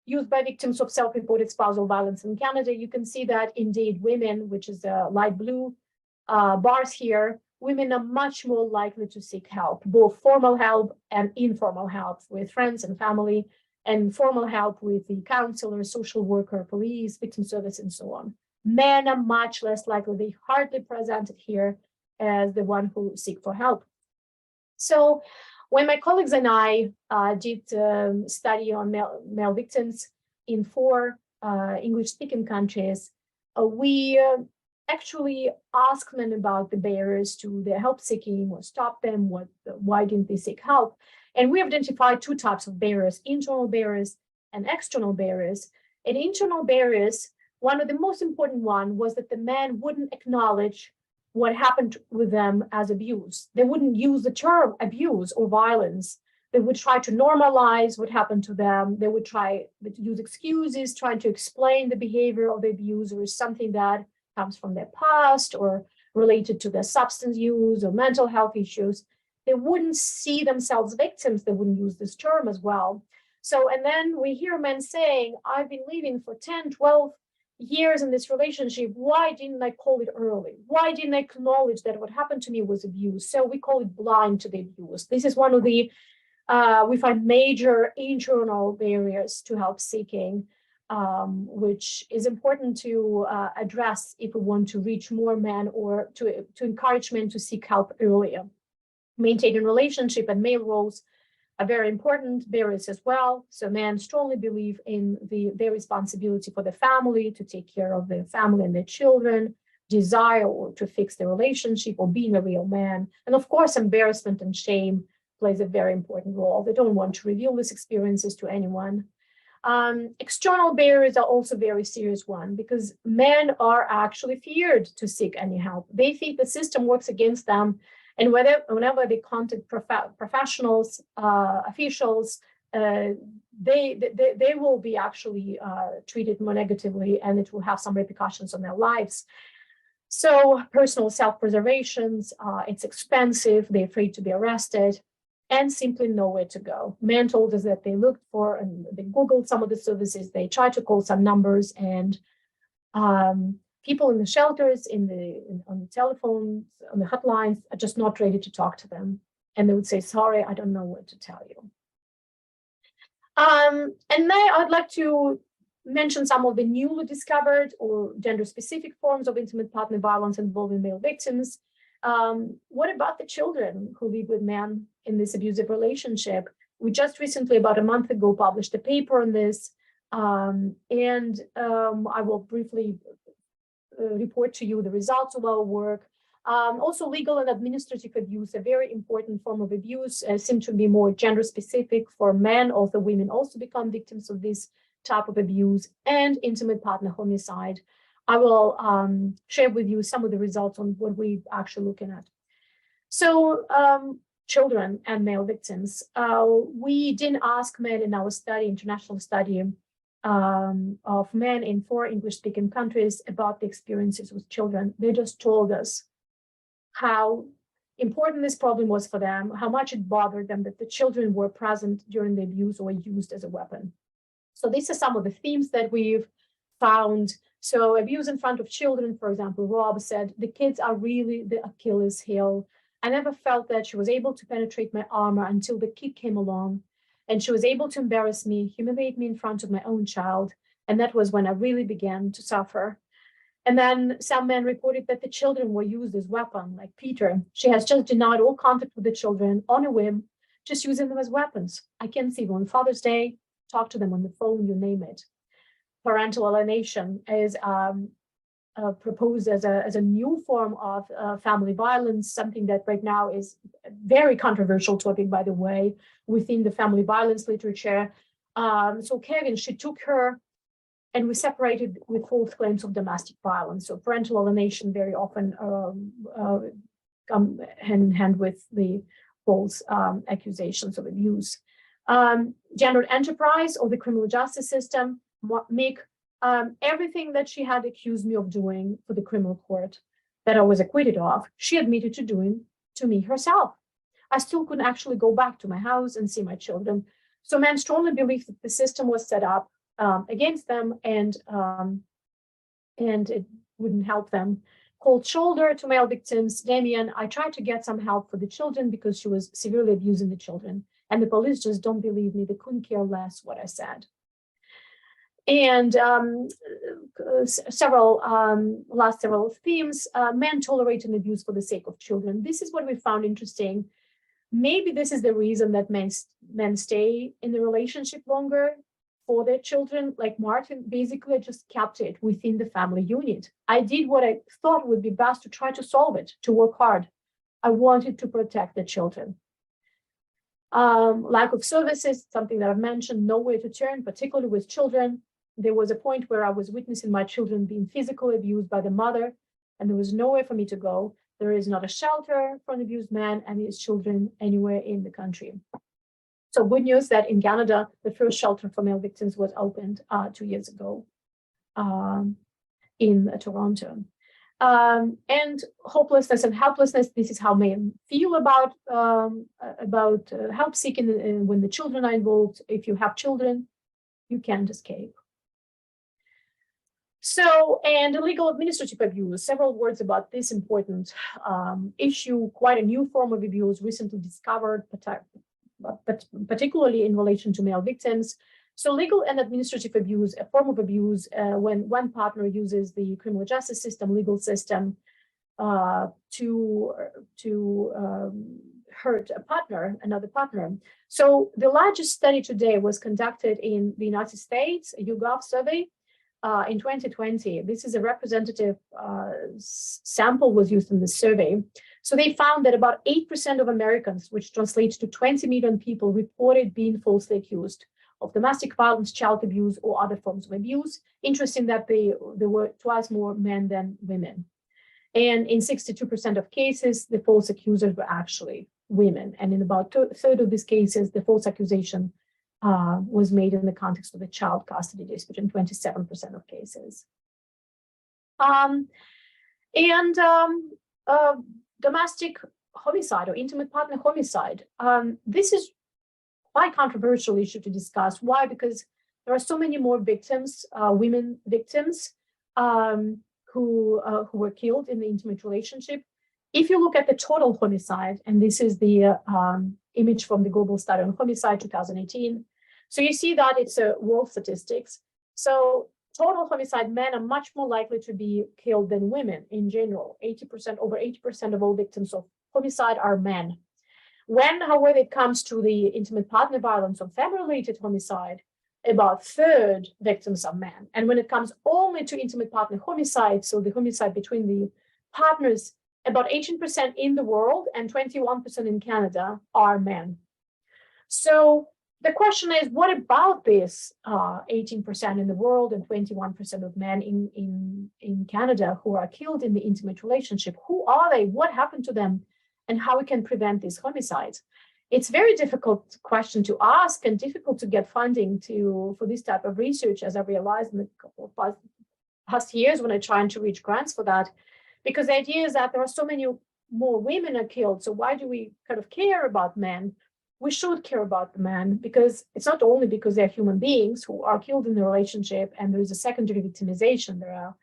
used by victims of self-reported spousal violence in Canada, you can see that indeed women, which is the light blue bars here, women are much more likely to seek help, both formal help and informal help with friends and family, and formal help with the counselor, social worker, police, victim service, and so on. Men are much less likely, they hardly presented here as the one who seek for help. So when my colleagues and I did study on male victims in 4 English-speaking countries, we actually asked men about the barriers to their help seeking, or stop them, why didn't they seek help? And we identified 2 types of barriers, internal barriers and external barriers. And internal barriers, one of the most important one was that the man wouldn't acknowledge what happened with them as abuse. They wouldn't use the term abuse or violence. They would try to normalize what happened to them. They would try to use excuses, trying to explain the behavior of the abuser as something that comes from their past or related to their substance use or mental health issues. They wouldn't see themselves victims. They wouldn't use this term as well. So, and then we hear men saying, I've been living for 10, 12 years in this relationship. Why didn't I call it early? Why didn't I acknowledge that what happened to me was abuse? So we call it blind to the abuse. This is one of the, we find major internal barriers to help seeking, which is important to address if we want to reach more men or to encourage men to seek help earlier. Maintaining relationship and male roles are very important barriers as well. So men strongly believe in their responsibility for the family, to take care of their family and their children, desire or to fix the relationship or being a real man. And of course, embarrassment and shame plays a very important role. They don't want to reveal these experiences to anyone. External barriers are also very serious one because men are actually feared to seek any help. They think the system works against them. And whenever they contact professionals, officials, they will be actually treated more negatively, and it will have some repercussions on their lives. So personal self-preservation, it's expensive, they're afraid to be arrested, and simply nowhere to go. Men told us that they looked for, and they Googled some of the services, they tried to call some numbers, and people in the shelters, on the telephones, on the hotlines are just not ready to talk to them. And they would say, sorry, I don't know what to tell you. And now I'd like to mention some of the newly discovered or gender-specific forms of intimate partner violence involving male victims. What about the children who live with men in this abusive relationship? We just recently, about a month ago, published a paper on this. And I will briefly report to you the results of our work. Also, legal and administrative abuse, a very important form of abuse, seem to be more gender specific for men, although women also become victims of this type of abuse, and intimate partner homicide. I will share with you some of the results on what we're actually looking at. So children and male victims, we didn't ask men in our study, international study, of men in 4 English-speaking countries about the experiences with children. They just told us how important this problem was for them, how much it bothered them that the children were present during the abuse or used as a weapon. So these are some of the themes that we've found. So abuse in front of children, for example, Rob said, the kids are really the Achilles heel. I never felt that she was able to penetrate my armor until the kid came along. And she was able to embarrass me, humiliate me in front of my own child. And that was when I really began to suffer. And then some men reported that the children were used as weapons, like Peter. She has just denied all contact with the children on a whim, just using them as weapons. I can see them on Father's Day, talk to them on the phone, you name it. Parental alienation is proposed as a new form of family violence, something that right now is a very controversial topic, by the way, within the family violence literature. So Kevin, she took her and we separated with false claims of domestic violence. So parental alienation very often come hand in hand with the false accusations of abuse. Gendered enterprise or the criminal justice system make everything that she had accused me of doing for the criminal court that I was acquitted of, she admitted to doing to me herself. I still couldn't actually go back to my house and see my children. So men strongly believe that the system was set up against them and it wouldn't help them. Cold shoulder to male victims. Damien, I tried to get some help for the children because she was severely abusing the children. And the police just don't believe me. They couldn't care less what I said. And last several themes, men tolerating abuse for the sake of children. This is what we found interesting. Maybe this is the reason that men stay in the relationship longer for their children. Like Martin, basically I just kept it within the family unit. I did what I thought would be best to try to solve it, to work hard. I wanted to protect the children. Lack of services, something that I've mentioned, nowhere to turn, particularly with children. There was a point where I was witnessing my children being physically abused by the mother, and there was nowhere for me to go. There is not a shelter for an abused man and his children anywhere in the country. So good news that in Canada, the first shelter for male victims was opened 2 years ago in Toronto. And hopelessness and helplessness, this is how men feel about help seeking when the children are involved. If you have children, you can't escape. So, and illegal administrative abuse, several words about this important issue, quite a new form of abuse recently discovered, but particularly in relation to male victims. So legal and administrative abuse, a form of abuse when one partner uses the criminal justice system, legal system, to hurt a partner, another partner. So the largest study today was conducted in the United States, a YouGov survey in 2020. This is a representative sample was used in the survey. So they found that about 8% of Americans, which translates to 20 million people, reported being falsely accused of domestic violence, child abuse, or other forms of abuse. Interesting that there were twice more men than women. And in 62% of cases, the false accusers were actually women. And in about a third of these cases, the false accusation was made in the context of a child custody dispute in 27% of cases. Domestic homicide or intimate partner homicide. This is quite controversial issue to discuss. Why? Because there are so many more victims, women victims, who were killed in the intimate relationship. If you look at the total homicide, and this is the image from the Global Study on Homicide 2018, so you see that it's a world statistics. So total homicide, men are much more likely to be killed than women in general. 80%, over 80% of all victims of homicide are men. When, however, it comes to the intimate partner violence or family-related homicide, about a third victims are men. And when it comes only to intimate partner homicide, so the homicide between the partners, about 18% in the world and 21% in Canada are men. So the question is, what about this 18% in the world and 21% of men in Canada who are killed in the intimate relationship? Who are they? What happened to them? And how we can prevent these homicides? It's very difficult question to ask and difficult to get funding for this type of research, as I realized in the couple of past years when I tried to reach grants for that, because the idea is that there are so many more women are killed. So why do we kind of care about men? We should care about the men, because it's not only because they're human beings who are killed in the relationship and there is a secondary victimization. There are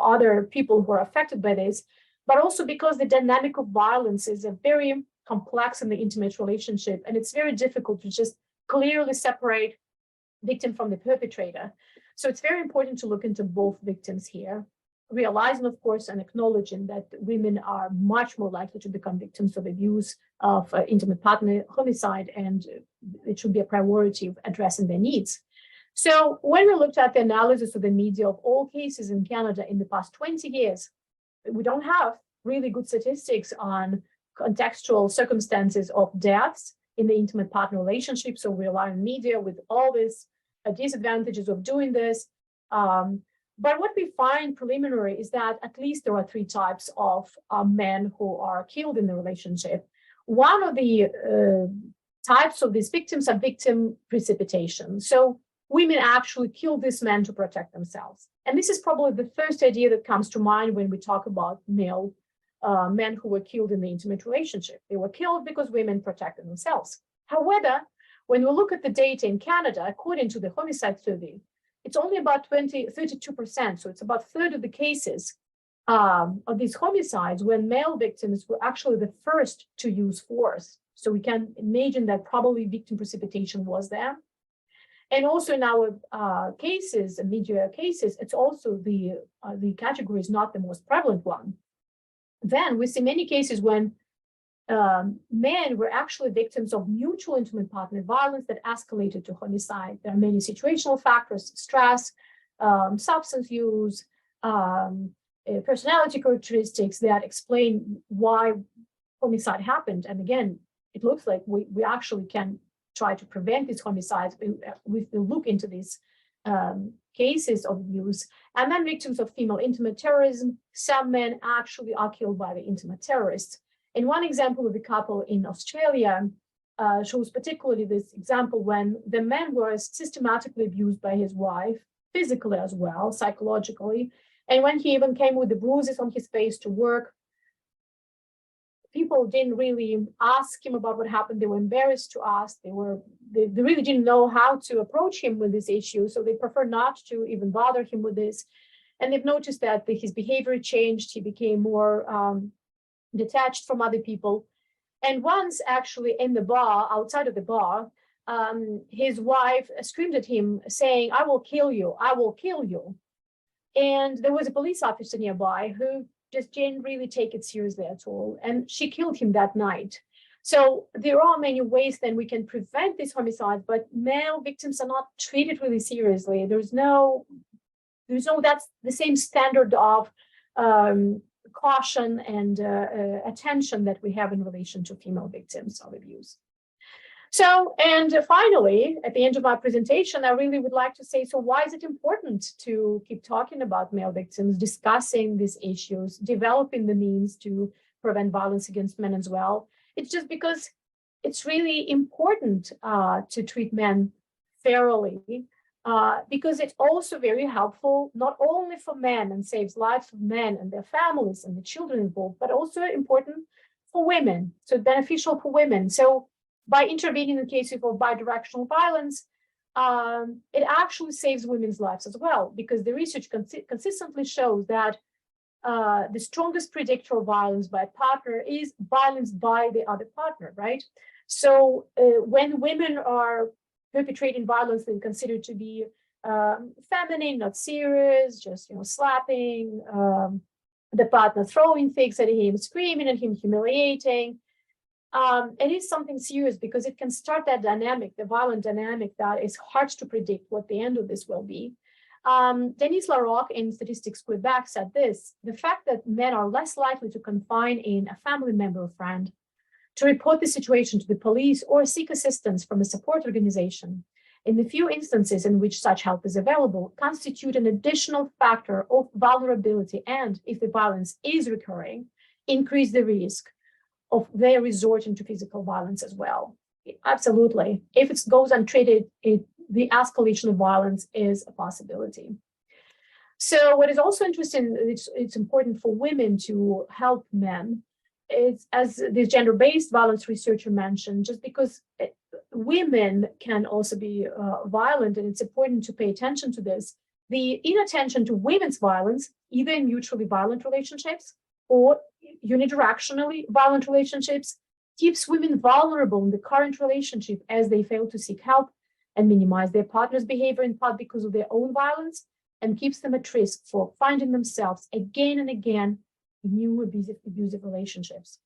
other people who are affected by this, but also because the dynamic of violence is very complex in the intimate relationship, and it's very difficult to just clearly separate victim from the perpetrator. So it's very important to look into both victims here, realizing, of course, and acknowledging that women are much more likely to become victims of abuse, of intimate partner homicide, and it should be a priority of addressing their needs. So when we looked at the analysis of the media of all cases in Canada in the past 20 years, we don't have really good statistics on contextual circumstances of deaths in the intimate partner relationship. So we rely on media with all these disadvantages of doing this. But what we find preliminary is that at least there are 3 types of men who are killed in the relationship. One of the types of these victims are victim precipitation. So women actually kill these men to protect themselves. And this is probably the first idea that comes to mind when we talk about male men who were killed in the intimate relationship. They were killed because women protected themselves. However, when we look at the data in Canada, according to the homicide survey, it's only about 32%. So it's about a third of the cases of these homicides when male victims were actually the first to use force. So we can imagine that probably victim precipitation was there. And also in our cases, media cases, it's also the category is not the most prevalent one. Then we see many cases when men were actually victims of mutual intimate partner violence that escalated to homicide. There are many situational factors, stress, substance use, personality characteristics that explain why homicide happened. And again, it looks like we actually can try to prevent these homicides if we look into these cases of abuse, and then victims of female intimate terrorism, some men actually are killed by the intimate terrorists. And one example of a couple in Australia shows particularly this example when the man was systematically abused by his wife, physically as well, psychologically. And when he even came with the bruises on his face to work, people didn't really ask him about what happened. They were embarrassed to ask. They really didn't know how to approach him with this issue. So they preferred not to even bother him with this. And they've noticed that his behavior changed. He became more detached from other people. And once actually in the bar, outside of the bar, his wife screamed at him saying, "I will kill you, I will kill you." And there was a police officer nearby who just didn't really take it seriously at all. And she killed him that night. So there are many ways then we can prevent these homicides, but male victims are not treated really seriously. There's no, that's the same standard of caution and attention that we have in relation to female victims of abuse. So, and finally, at the end of my presentation, I really would like to say, so why is it important to keep talking about male victims, discussing these issues, developing the means to prevent violence against men as well? It's just because it's really important to treat men fairly, because it's also very helpful, not only for men and saves lives of men and their families and the children involved, but also important for women, so beneficial for women. So by intervening in cases of bidirectional violence, it actually saves women's lives as well, because the research consistently shows that the strongest predictor of violence by a partner is violence by the other partner, right? So when women are perpetrating violence, they're considered to be feminine, not serious, just slapping the partner, throwing things at him, screaming at him, humiliating. It is something serious because it can start that dynamic, the violent dynamic that is hard to predict what the end of this will be. Denise LaRocque in Statistics Quebec said this: the fact that men are less likely to confide in a family member or friend, to report the situation to the police, or seek assistance from a support organization, in the few instances in which such help is available, constitute an additional factor of vulnerability and, if the violence is recurring, increase the risk of their resorting to physical violence as well. Absolutely. If it goes untreated, the escalation of violence is a possibility. So what is also interesting, it's important for women to help men. It's, as the gender-based violence researcher mentioned, just because women can also be violent, and it's important to pay attention to this. The inattention to women's violence, either in mutually violent relationships or unidirectionally violent relationships, keeps women vulnerable in the current relationship as they fail to seek help and minimize their partner's behavior, in part because of their own violence, and keeps them at risk for finding themselves again and again in new abusive relationships.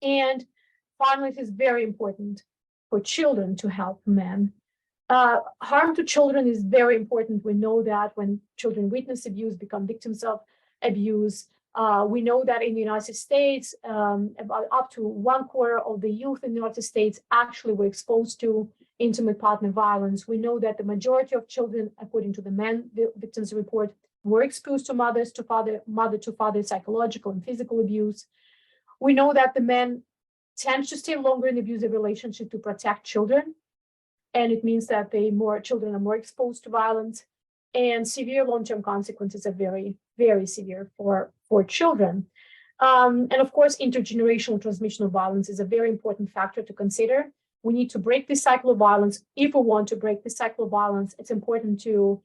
And finally, it is very important for children to help men. Harm to children is very important. We know that when children witness abuse, become victims of abuse. We know that in the United States, about up to 1/4 of the youth in the United States actually were exposed to intimate partner violence. We know that the majority of children, according to the men victims report, were exposed to mother-to-father psychological and physical abuse. We know that the men tend to stay longer in abusive relationship to protect children, and it means that children are more exposed to violence, and severe long-term consequences are very, very severe for children. And of course, intergenerational transmission of violence is a very important factor to consider. We need to break this cycle of violence. If we want to break this cycle of violence, it's important to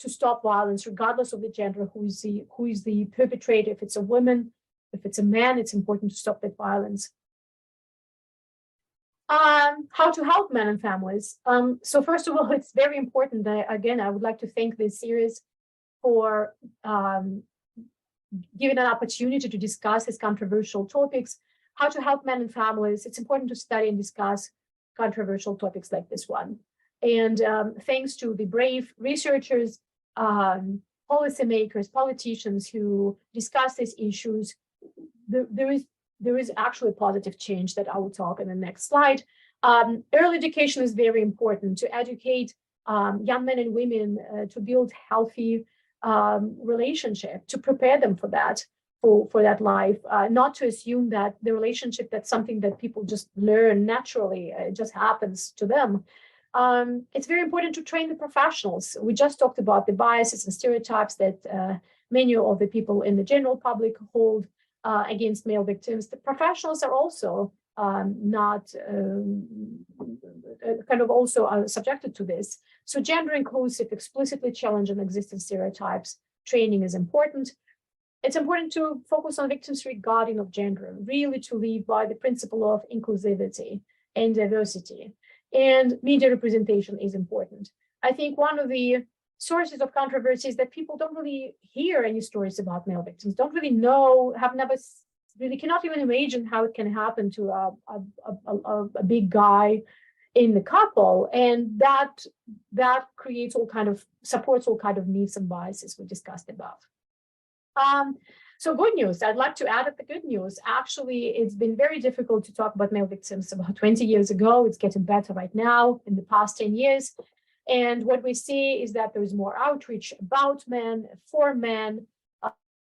stop violence, regardless of the gender, who is the perpetrator. If it's a woman, if it's a man, it's important to stop that violence. How to help men and families. So first of all, it's very important that, again, I would like to thank this series for giving an opportunity to discuss these controversial topics. How to help men and families. It's important to study and discuss controversial topics like this one. And thanks to the brave researchers, policymakers, politicians who discuss these issues, there is actually a positive change that I will talk in the next slide. Early education is very important to educate young men and women to build healthy relationship, to prepare them for that, for that life, not to assume that the relationship, that's something that people just learn naturally, it just happens to them. It's very important to train the professionals. We just talked about the biases and stereotypes that many of the people in the general public hold against male victims. The professionals are also not kind of also subjected to this. So gender inclusive, explicitly challenging existing stereotypes, training is important. It's important to focus on victims regarding of gender, really to live by the principle of inclusivity and diversity. And media representation is important. I think one of the sources of controversy is that people don't really hear any stories about male victims, don't really know, have never really cannot even imagine how it can happen to a big guy in the couple, and that creates all kind of, supports all kind of myths and biases we discussed above. So good news, I'd like to add at the good news. Actually, it's been very difficult to talk about male victims about 20 years ago. It's getting better right now in the past 10 years. And what we see is that there is more outreach about men, for men,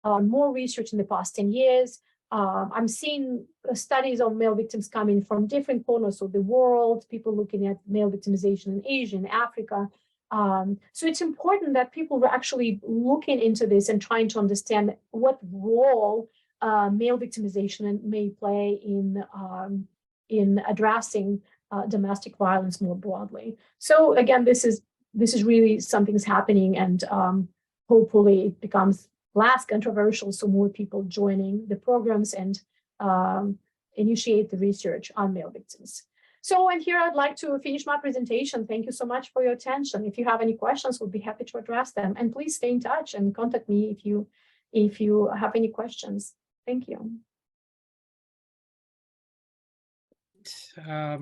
more research in the past 10 years. I'm seeing studies of male victims coming from different corners of the world, people looking at male victimization in Asia and Africa. So it's important that people are actually looking into this and trying to understand what role male victimization may play in addressing domestic violence more broadly. So again, this is really something's happening, and hopefully it becomes less controversial, so more people joining the programs and initiate the research on male victims. So, and here I'd like to finish my presentation. Thank you so much for your attention. If you have any questions, we'll be happy to address them. And please stay in touch and contact me if you have any questions. Thank you. All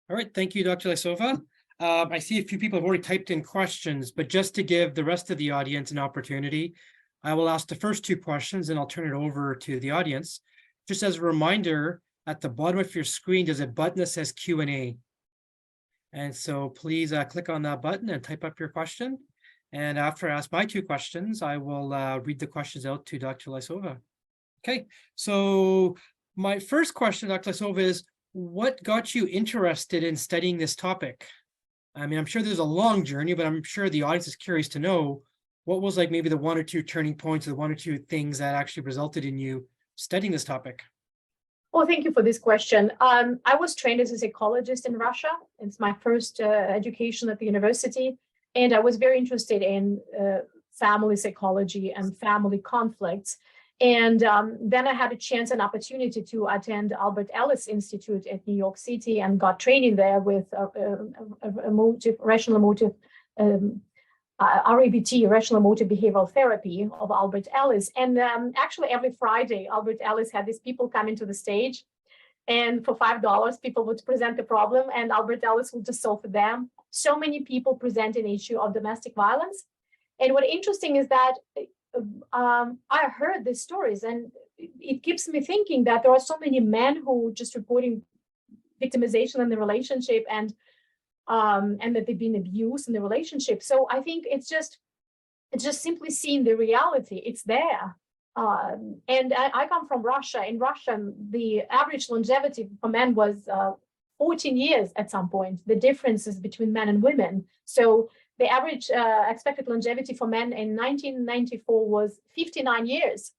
right. Thank you, Dr. Lysova. I see a few people have already typed in questions, but just to give the rest of the audience an opportunity, I will ask the first two questions and I'll turn it over to the audience. Just as a reminder, at the bottom of your screen, there's a button that says Q&A. And so please click on that button and type up your question. And after I ask my two questions, I will read the questions out to Dr. Lysova. Okay, so my first question, Dr. Lysova, is what got you interested in studying this topic? I mean, I'm sure there's a long journey, but I'm sure the audience is curious to know what was like maybe the one or two turning points or the one or two things that actually resulted in you studying this topic. Well, thank you for this question. I was trained as a psychologist in Russia. It's my first education at the university. And I was very interested in family psychology and family conflicts. And then I had a chance and opportunity to attend Albert Ellis Institute at New York City and got training there with rational emotive, REBT, rational emotive behavioral therapy of Albert Ellis. And actually every Friday, Albert Ellis had these people come into the stage, and for $5, people would present the problem and Albert Ellis would just solve for them. So many people present an issue of domestic violence. And what interesting is that I heard these stories, and it keeps me thinking that there are so many men who just reporting victimization in the relationship and that they've been abused in the relationship. So I think it's just simply seeing the reality. It's there. And I come from Russia. In Russia, the average longevity for men was 14 years at some point. The differences between men and women. So the average expected longevity for men in 1994 was 59 years.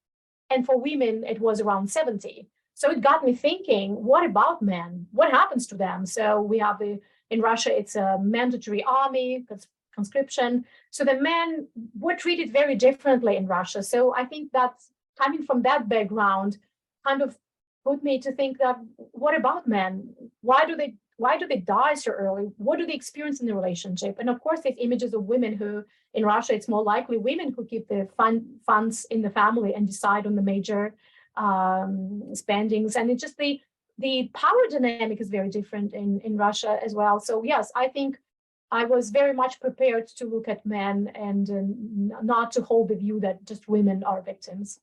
And for women, it was around 70. So it got me thinking, what about men? What happens to them? So we have in Russia, it's a mandatory army, conscription. So the men were treated very differently in Russia. So I think that coming from that background kind of put me to think that, what about men? Why do they die so early? What do they experience in the relationship? And of course, there's images of women who, in Russia, it's more likely women who keep the funds in the family and decide on the major spendings. And it's just the power dynamic is very different in Russia as well. So yes, I think I was very much prepared to look at men and not to hold the view that just women are victims.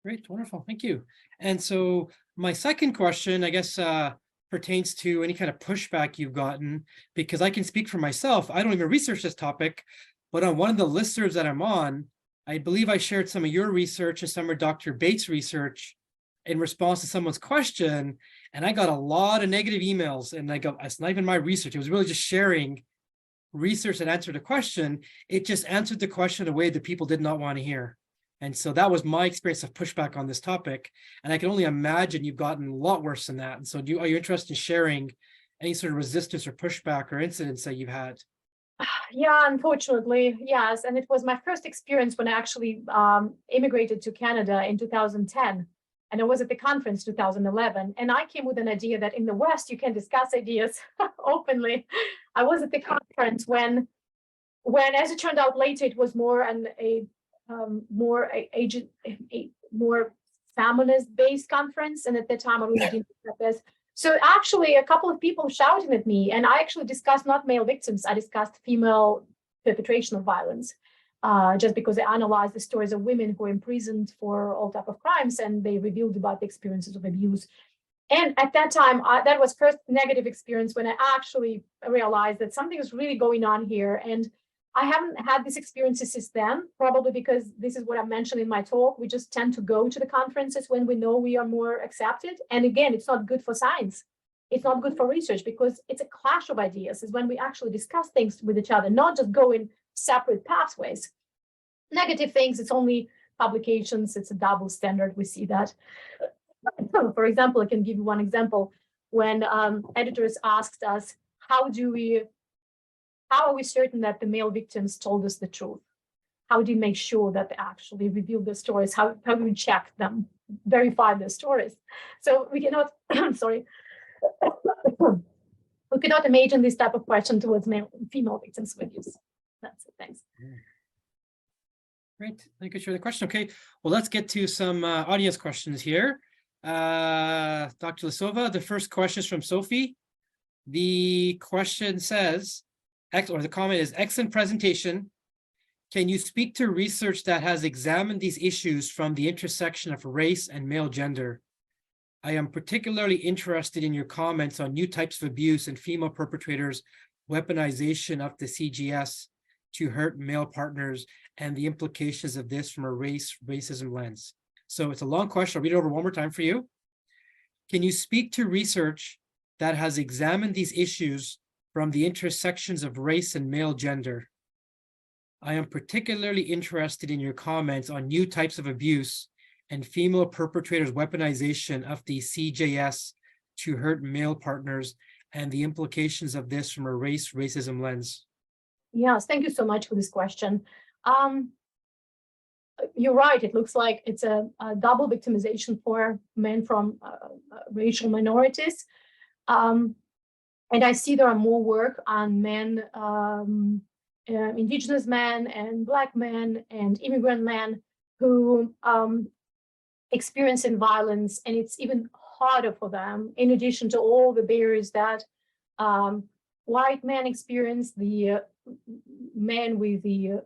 Great, wonderful, thank you. And so my second question, I guess, pertains to any kind of pushback you've gotten, because I can speak for myself. I don't even research this topic, but on one of the listservs that I'm on, I believe I shared some of your research and some of Dr. Bates' research in response to someone's question, and I got a lot of negative emails, and I go, it's not even my research. It was really just sharing research that answered a question. It just answered the question in a way that people did not want to hear. And so that was my experience of pushback on this topic. And I can only imagine you've gotten a lot worse than that. And so are you interested in sharing any sort of resistance or pushback or incidents that you've had? Yeah, unfortunately, yes. And it was my first experience when I actually immigrated to Canada in 2010. And I was at the conference 2011. And I came with an idea that in the West, you can discuss ideas openly. I was at the conference when as it turned out later, it was more more feminist-based conference. And at the time, I really didn't accept this. So actually, a couple of people shouted at me, and I actually discussed not male victims. I discussed female perpetration of violence, just because I analyzed the stories of women who were imprisoned for all type of crimes, and they revealed about the experiences of abuse. And at that time, that was first negative experience when I actually realized that something is really going on here. And I haven't had these experiences since then, probably because this is what I mentioned in my talk. We just tend to go to the conferences when we know we are more accepted. And again, it's not good for science. It's not good for research because it's a clash of ideas. Is when we actually discuss things with each other, not just go in separate pathways. Negative things, it's only publications. It's a double standard. We see that. For example, I can give you one example. When editors asked us, how are we certain that the male victims told us the truth? How do you make sure that they actually reveal the stories? How do we check them, verify the stories? So we cannot, sorry, we cannot imagine this type of question towards female victims of abuse. That's it, thanks. Great, thank you for the question. Okay, well, let's get to some audience questions here. Dr. Lysova, the first question is from Sophie. The question says, or the comment is, excellent presentation. Can you speak to research that has examined these issues from the intersection of race and male gender? I am particularly interested in your comments on new types of abuse and female perpetrators' weaponization of the CGS to hurt male partners and the implications of this from a racism lens. So it's a long question. I'll read it over one more time for you. Can you speak to research that has examined these issues from the intersections of race and male gender? I am particularly interested in your comments on new types of abuse and female perpetrators' weaponization of the CJS to hurt male partners and the implications of this from a racism lens. Yes, thank you so much for this question. You're right, it looks like it's a double victimization for men from racial minorities. And I see there are more work on men, indigenous men and Black men and immigrant men who experiencing violence, and it's even harder for them, in addition to all the barriers that white men experience, the men with the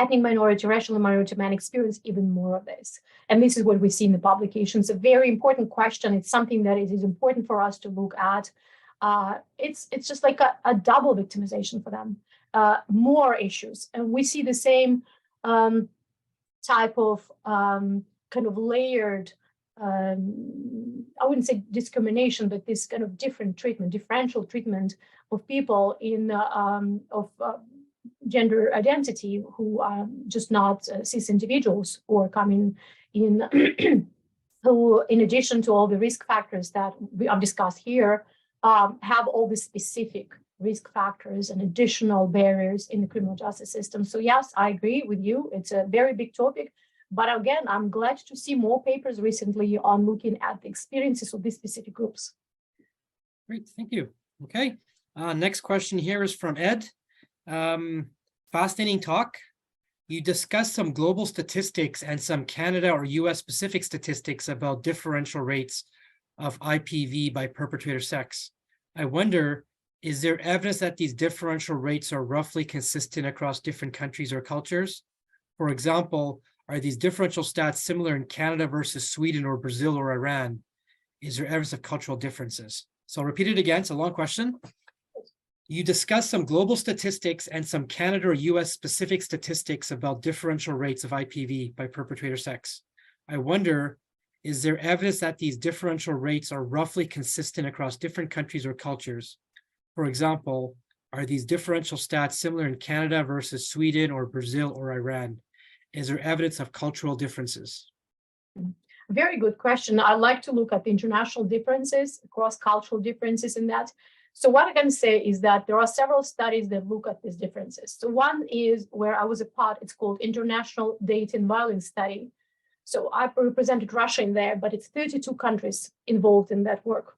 ethnic minority, racial minority men experience even more of this. And this is what we see in the publications. A very important question. It's something that it is important for us to look at. It's just like a double victimization for them, more issues. And we see the same type of kind of layered, I wouldn't say discrimination, but this kind of differential treatment of people in gender identity who are just not cis individuals who are coming in, who, in addition to all the risk factors that we have discussed here, have all the specific risk factors and additional barriers in the criminal justice system. So yes, I agree with you. It's a very big topic. But again, I'm glad to see more papers recently on looking at the experiences of these specific groups. Great, thank you. Okay, next question here is from Ed. Fascinating talk. You discussed some global statistics and some Canada or US specific statistics about differential rates of IPV by perpetrator sex. I wonder, is there evidence that these differential rates are roughly consistent across different countries or cultures? For example, are these differential stats similar in Canada versus Sweden or Brazil or Iran? Is there evidence of cultural differences? So I'll repeat it again. It's a long question. You discussed some global statistics and some Canada or US specific statistics about differential rates of IPV by perpetrator sex. I wonder, is there evidence that these differential rates are roughly consistent across different countries or cultures? For example, are these differential stats similar in Canada versus Sweden or Brazil or Iran? Is there evidence of cultural differences? Very good question. I like to look at the international differences, cross-cultural differences in that. So what I can say is that there are several studies that look at these differences. So one is where I was a part, it's called International Dating Violence Study. So I represented Russia in there, but it's 32 countries involved in that work.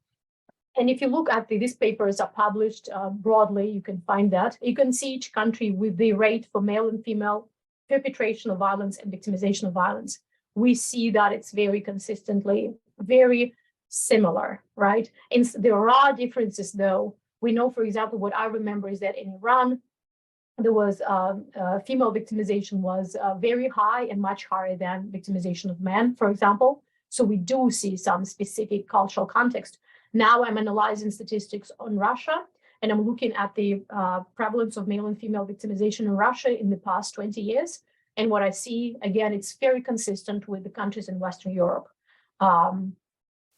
And if you look at these papers are published broadly, you can find that. You can see each country with the rate for male and female perpetration of violence and victimization of violence. We see that it's very consistently, very similar, right? And there are differences though. We know, for example, what I remember is that in Iran, there was female victimization was very high and much higher than victimization of men, for example. So we do see some specific cultural context. Now I'm analyzing statistics on Russia, and I'm looking at the prevalence of male and female victimization in Russia in the past 20 years. And what I see, again, it's very consistent with the countries in Western Europe,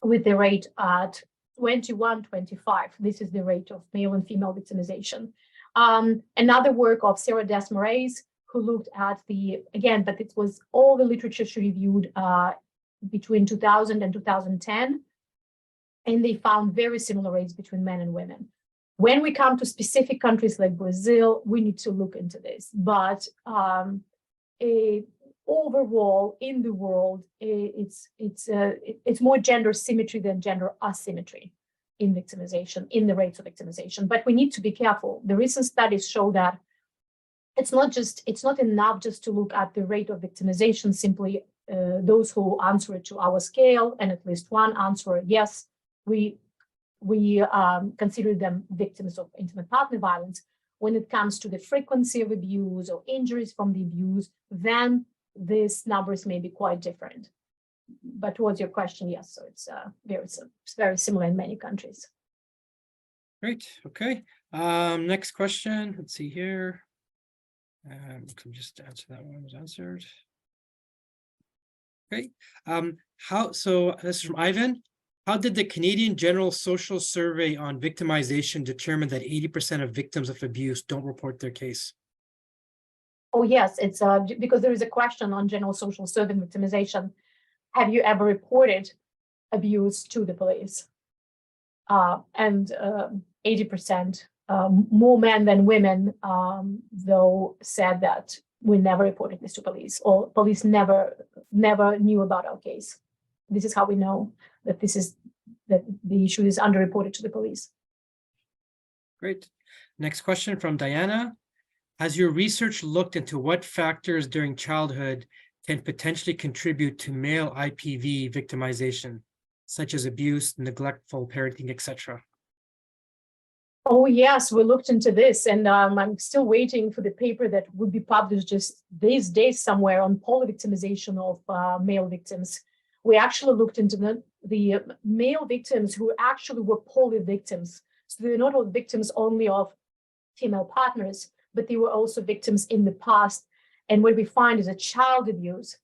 with the rate at 21, 25. This is the rate of male and female victimization. Another work of Sarah Desmarais, who looked at again, but it was all the literature she reviewed between 2000 and 2010. And they found very similar rates between men and women. When we come to specific countries like Brazil, we need to look into this. But overall in the world, it's more gender symmetry than gender asymmetry in victimization, in the rates of victimization. But we need to be careful. The recent studies show that it's not enough just to look at the rate of victimization, simply those who answer to our scale, and at least one answer, yes, we consider them victims of intimate partner violence. When it comes to the frequency of abuse or injuries from the abuse, then these numbers may be quite different. But towards your question, yes, so it's very similar in many countries. Great, okay. Next question, let's see here. Can just answer that one, was answered. Great. So this is from Ivan. How did the Canadian General Social Survey on Victimization determine that 80% of victims of abuse don't report their case? Oh, yes, it's because there is a question on General Social Survey and victimization. Have you ever reported abuse to the police? And 80%, more men than women, though, said that we never reported this to police, or police never knew about our case. This is how we know that that the issue is underreported to the police. Great. Next question from Diana. Has your research looked into what factors during childhood can potentially contribute to male IPV victimization, such as abuse, neglectful parenting, etc.? Oh, yes, we looked into this, and I'm still waiting for the paper that would be published just these days somewhere on poly-victimization of male victims. We actually looked into the male victims who actually were poly victims. So they're not all victims only of female partners, but they were also victims in the past. And what we find is that child abuse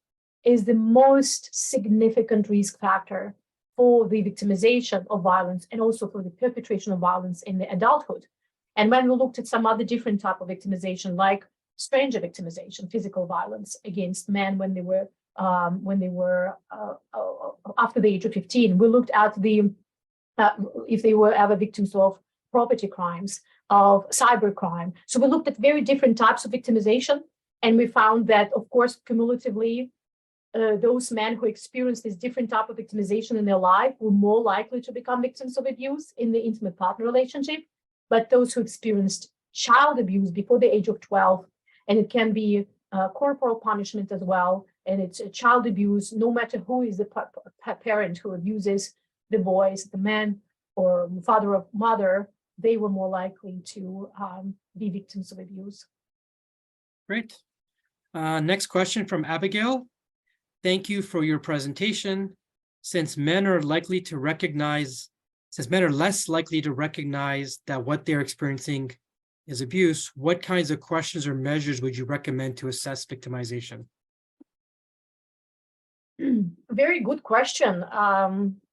is the most significant risk factor for the victimization of violence and also for the perpetration of violence in the adulthood. And when we looked at some other different type of victimization, like stranger victimization, physical violence against men when they were after the age of 15, we looked at if they were ever victims of property crimes, of cyber crime. So we looked at very different types of victimization, and we found that, of course, cumulatively, those men who experienced this different type of victimization in their life were more likely to become victims of abuse in the intimate partner relationship. But those who experienced child abuse before the age of 12, and it can be corporal punishment as well, and it's child abuse, no matter who is the parent who abuses the boys, the men, or father or mother, they were more likely to be victims of abuse. Great. Next question from Abigail. Thank you for your presentation. since men are less likely to recognize that what they're experiencing is abuse, what kinds of questions or measures would you recommend to assess victimization? Very good question.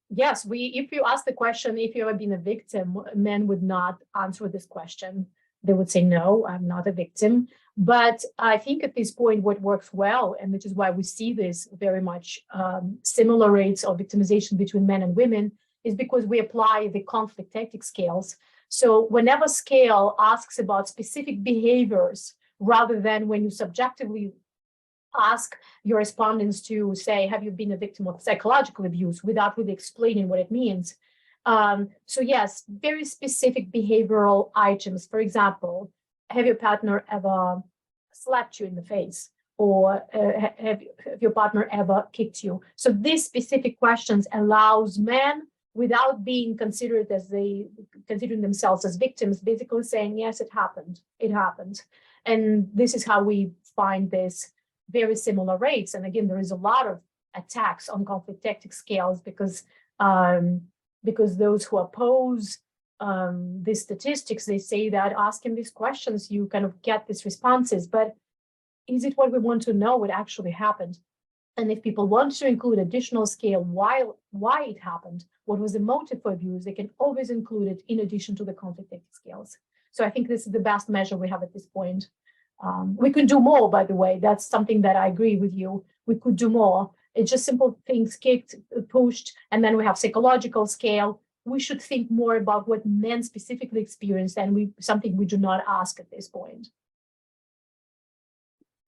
Yes, if you ask the question, if you have been a victim, men would not answer this question. They would say, no, I'm not a victim. But I think at this point, what works well, and which is why we see this very much similar rates of victimization between men and women, is because we apply the conflict tactic scales. So whenever scale asks about specific behaviors, rather than when you subjectively ask your respondents to say, have you been a victim of psychological abuse, without really explaining what it means. So yes, very specific behavioral items. For example, have your partner ever slapped you in the face? Or have your partner ever kicked you? So these specific questions allows men, without being considered as considering themselves as victims, basically saying, yes, it happened. And this is how we find this very similar rates. And again, there is a lot of attacks on conflict tactic scales because those who oppose these statistics, they say that asking these questions, you kind of get these responses, but is it what we want to know what actually happened? And if people want to include additional scale, why it happened, what was the motive for abuse, they can always include it in addition to the conflict tactic scales. So I think this is the best measure we have at this point. We could do more, by the way. That's something that I agree with you. We could do more. It's just simple things kicked, pushed, and then we have psychological scale. We should think more about what men specifically experience, and something we do not ask at this point.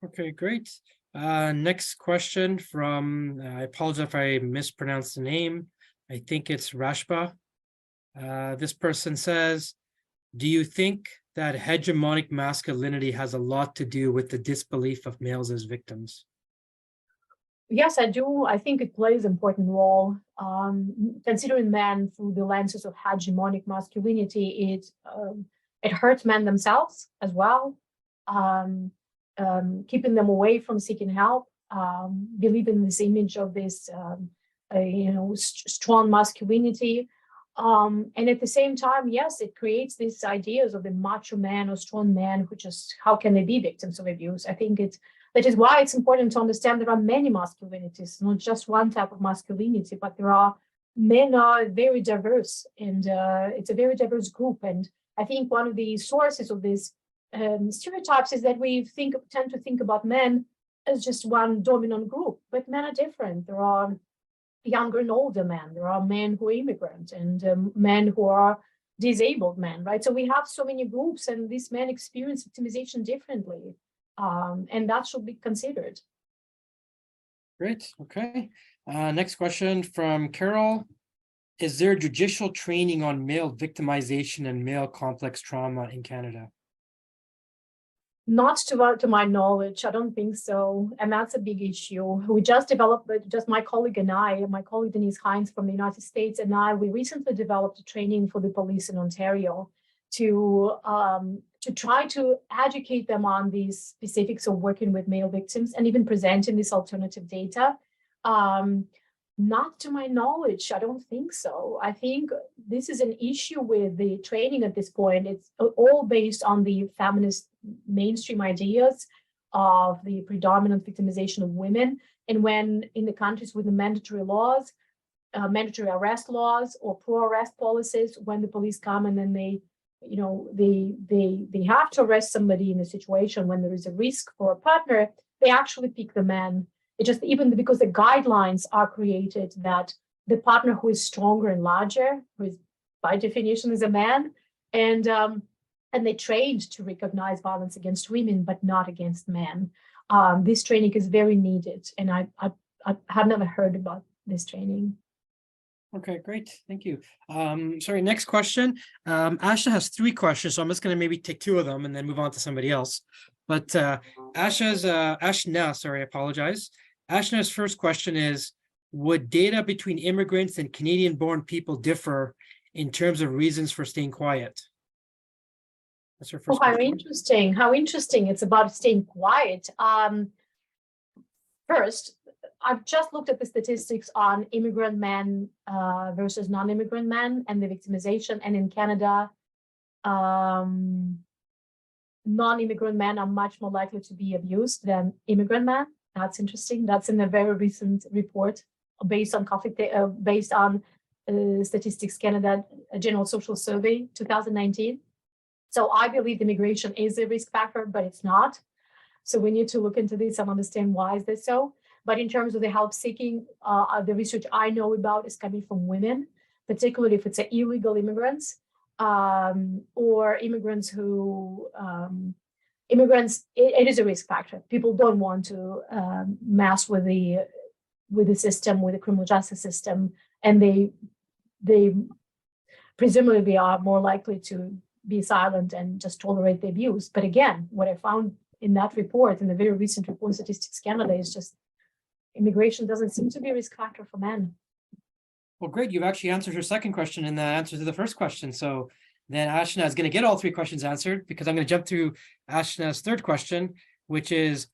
Okay, great. Next question from, I apologize if I mispronounced the name. I think it's Rashba. This person says, do you think that hegemonic masculinity has a lot to do with the disbelief of males as victims? Yes, I do. I think it plays an important role. Considering men through the lenses of hegemonic masculinity, it hurts men themselves as well. Keeping them away from seeking help, believing in this image of this, strong masculinity. And at the same time, yes, it creates these ideas of the macho man or strong man who just, how can they be victims of abuse? I think that is why it's important to understand there are many masculinities, not just one type of masculinity, but men are very diverse, and it's a very diverse group. And I think one of the sources of these stereotypes is that we tend to think about men as just one dominant group, but men are different. There are younger and older men. There are men who are immigrant and men who are disabled men, right? So we have so many groups, and these men experience victimization differently, and that should be considered. Great. Okay. Next question from Carol. Is there judicial training on male victimization and male complex trauma in Canada? Not to my knowledge, I don't think so. And that's a big issue. We just developed, just my colleague Denise Hines from the United States and we recently developed a training for the police in Ontario to try to educate them on these specifics of working with male victims and even presenting this alternative data. Not to my knowledge, I don't think so. I think this is an issue with the training at this point. It's all based on the feminist mainstream ideas of the predominant victimization of women. And when in the countries with the mandatory laws, mandatory arrest laws or pro-arrest policies, when the police come and then they have to arrest somebody in a situation when there is a risk for a partner, they actually pick the man. It just, even because the guidelines are created that the partner who is stronger and larger, who is by definition is a man, and they trained to recognize violence against women, but not against men. This training is very needed, and I have never heard about this training. Okay, great. Thank you. Sorry, next question. Asha has 3 questions, so I'm just going to maybe take 2 of them and then move on to somebody else. But Ashna's first question is, would data between immigrants and Canadian-born people differ in terms of reasons for staying quiet? That's her first question. How interesting. It's about staying quiet. First, I've just looked at the statistics on immigrant men versus non-immigrant men and the victimization. And in Canada, non-immigrant men are much more likely to be abused than immigrant men. That's interesting. That's in a very recent report based on Statistics Canada General Social Survey 2019. So I believe immigration is a risk factor, but it's not. So we need to look into this and understand why is this so. But in terms of the help seeking, the research I know about is coming from women, particularly if it's illegal immigrants or immigrants who, it is a risk factor. People don't want to mess with the system, with the criminal justice system, and they presumably are more likely to be silent and just tolerate the abuse. But again, what I found in that report, in the very recent report, Statistics Canada, is just immigration doesn't seem to be a risk factor for men. Well, great. You've actually answered your second question in the answer to the first question. So then Ashna is going to get all three questions answered, because I'm going to jump to Ashna's third question, which is,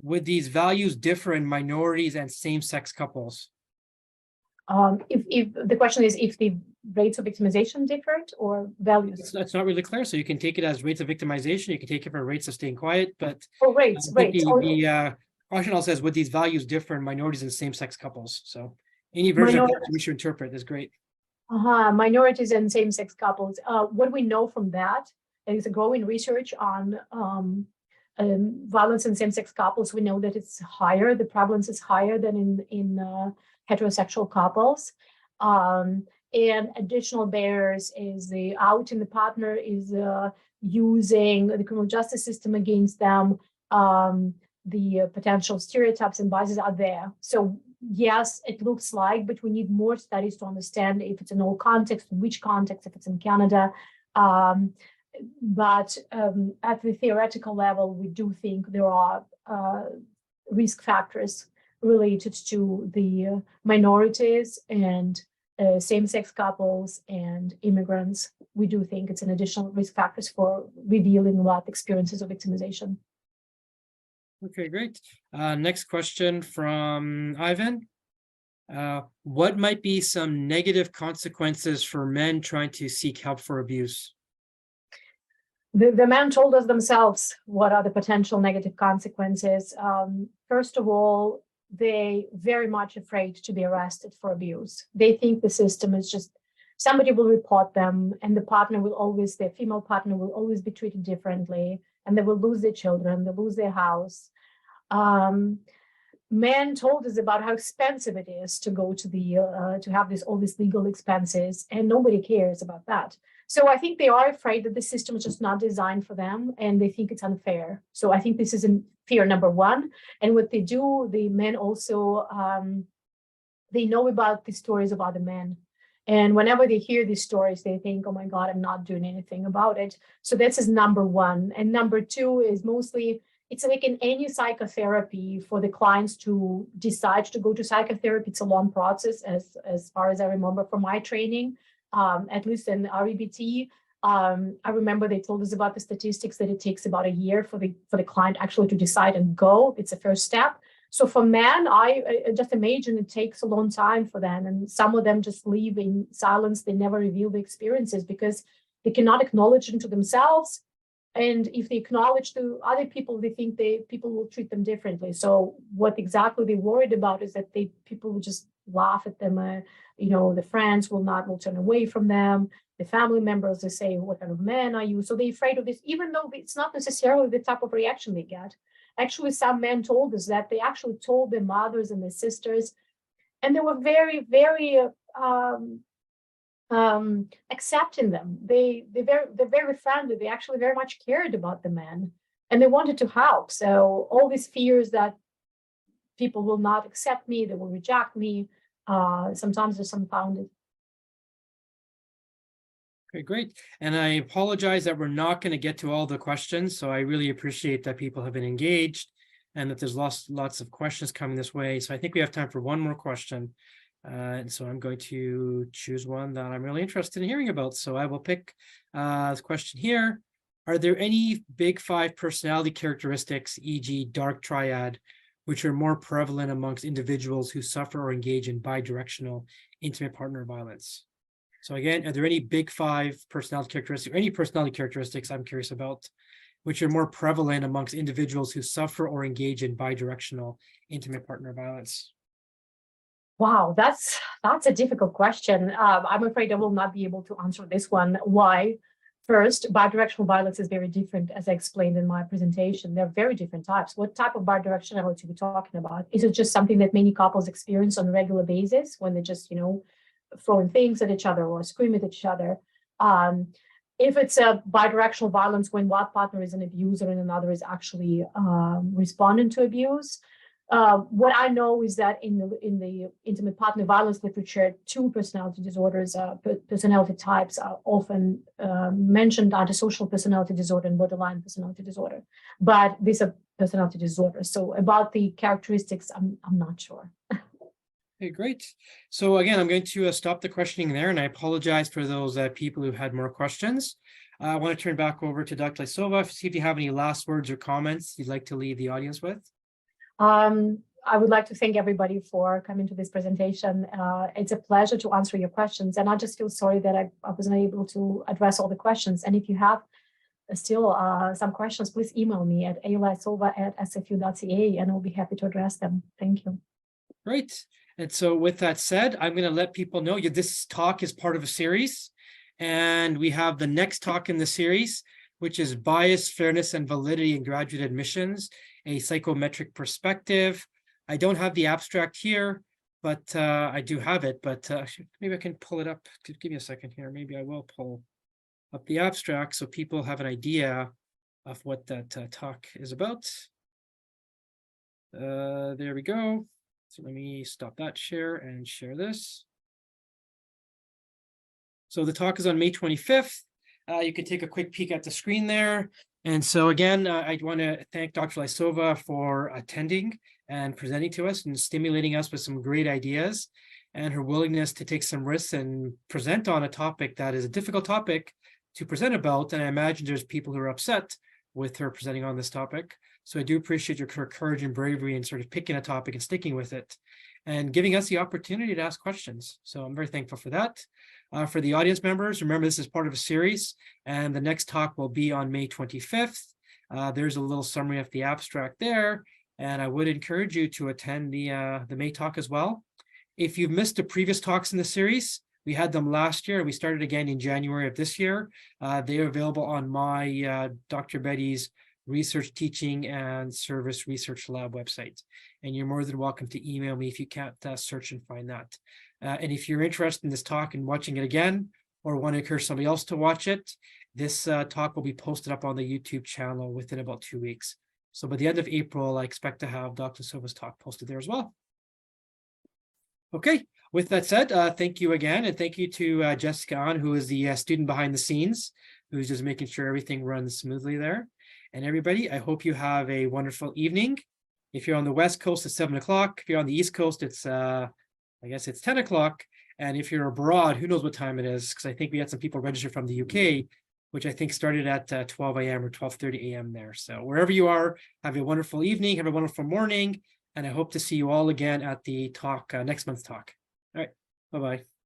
would these values differ in minorities and same-sex couples? If the question is if the rates of victimization different or values? That's not really clear. So you can take it as rates of victimization. You can take it for rates of staying quiet, but rates. The question also says, would these values differ in minorities and same-sex couples? So any version of that we should interpret is great. Minorities and same-sex couples. What we know from that is a growing research on violence in same-sex couples. We know that it's higher. The prevalence is higher than in heterosexual couples. And additional barriers is the outing the partner is using the criminal justice system against them. The potential stereotypes and biases are there. So yes, it looks like, but we need more studies to understand if it's in all context, in which context, if it's in Canada. But at the theoretical level, we do think there are risk factors related to the minorities and same-sex couples and immigrants. We do think it's an additional risk factors for revealing about experiences of victimization. Okay, great. Next question from Ivan. What might be some negative consequences for men trying to seek help for abuse? The men told us themselves what are the potential negative consequences. First of all, they very much afraid to be arrested for abuse. They think the system is just, somebody will report them and the partner will always, their female partner will always be treated differently, and they will lose their children, they'll lose their house. Men told us about how expensive it is to go to the, to have all these legal expenses, and nobody cares about that. So I think they are afraid that the system is just not designed for them, and they think it's unfair. So I think this is fear number one. And what they do, the men also, they know about the stories of other men. And whenever they hear these stories, they think, oh my God, I'm not doing anything about it. So this is number one. And number two is mostly, it's like in any psychotherapy for the clients to decide to go to psychotherapy. It's a long process, as far as I remember from my training. At least in REBT, I remember they told us about the statistics that it takes about a year for the client actually to decide and go. It's a first step. So for men, I just imagine it takes a long time for them, and some of them just leave in silence. They never reveal the experiences because they cannot acknowledge them to themselves. And if they acknowledge to other people, they think people will treat them differently. So what exactly they're worried about is that people will just laugh at them. The friends will turn away from them. The family members, they say, what kind of man are you? So they're afraid of this, even though it's not necessarily the type of reaction they get. Actually, some men told us that they actually told their mothers and their sisters, and they were very, very accepting them. They're very friendly. They actually very much cared about the men, and they wanted to help. So all these fears that people will not accept me, they will reject me, sometimes they're unfounded. Okay, great. And I apologize that we're not going to get to all the questions. So I really appreciate that people have been engaged and that there's lots of questions coming this way. So I think we have time for one more question. And so I'm going to choose one that I'm really interested in hearing about. So I will pick this question here. Are there any big five personality characteristics, e.g. dark triad, which are more prevalent amongst individuals who suffer or engage in bidirectional intimate partner violence. So again, are there any big 5 personality characteristics, or any personality characteristics I'm curious about, which are more prevalent amongst individuals who suffer or engage in bidirectional intimate partner violence? Wow, that's a difficult question. I'm afraid I will not be able to answer this one. Why? First, bidirectional violence is very different, as I explained in my presentation. There are very different types. What type of bidirectionality are we talking about? Is it just something that many couples experience on a regular basis when they just, throwing things at each other or scream at each other? If it's a bidirectional violence when one partner is an abuser and another is actually responding to abuse, what I know is that in the intimate partner violence literature, 2 personality disorders, personality types are often mentioned: antisocial personality disorder and borderline personality disorder. But these are personality disorders. So about the characteristics, I'm not sure. Okay, great. So again, I'm going to stop the questioning there, and I apologize for those people who had more questions. I want to turn back over to Dr. Lysova, see if you have any last words or comments you'd like to leave the audience with. I would like to thank everybody for coming to this presentation. It's a pleasure to answer your questions, and I just feel sorry that I wasn't able to address all the questions. And if you have still some questions, please email me at alysova@sfu.ca, and I'll be happy to address them. Thank you. Great. And so with that said, I'm going to let people know this talk is part of a series, and we have the next talk in the series, which is Bias, Fairness, and Validity in Graduate Admissions, a Psychometric Perspective. I don't have the abstract here, but I do have it, but maybe I can pull it up. Give me a second here. Maybe I will pull up the abstract so people have an idea of what that talk is about. There we go. So let me stop that share and share this. So the talk is on May 25th. You can take a quick peek at the screen there. And so again, I want to thank Dr. Lysova for attending and presenting to us and stimulating us with some great ideas, and her willingness to take some risks and present on a topic that is a difficult topic to present about. And I imagine there's people who are upset with her presenting on this topic. So I do appreciate your courage and bravery in sort of picking a topic and sticking with it and giving us the opportunity to ask questions. So I'm very thankful for that. For the audience members, remember this is part of a series, and the next talk will be on May 25th. There's a little summary of the abstract there, and I would encourage you to attend the May talk as well. If you've missed the previous talks in the series, we had them last year. We started again in January of this year. They are available on my Dr. Betty's Research, Teaching, and Service Research Lab website. And you're more than welcome to email me if you can't search and find that. And if you're interested in this talk and watching it again, or want to encourage somebody else to watch it, this talk will be posted up on the YouTube channel within about 2 weeks. So by the end of April, I expect to have Dr. Lysova's talk posted there as well. Okay, with that said, thank you again. And thank you to Jessica Ahn, who is the student behind the scenes, who's just making sure everything runs smoothly there. And everybody, I hope you have a wonderful evening. If you're on the West Coast, it's 7 o'clock. If you're on the East Coast, it's, I guess it's 10 o'clock. And if you're abroad, who knows what time it is? Because I think we had some people register from the UK, which I think started at 12 a.m. or 12:30 a.m. there. So wherever you are, have a wonderful evening, have a wonderful morning. And I hope to see you all again at the talk, next month's talk. All right, bye-bye.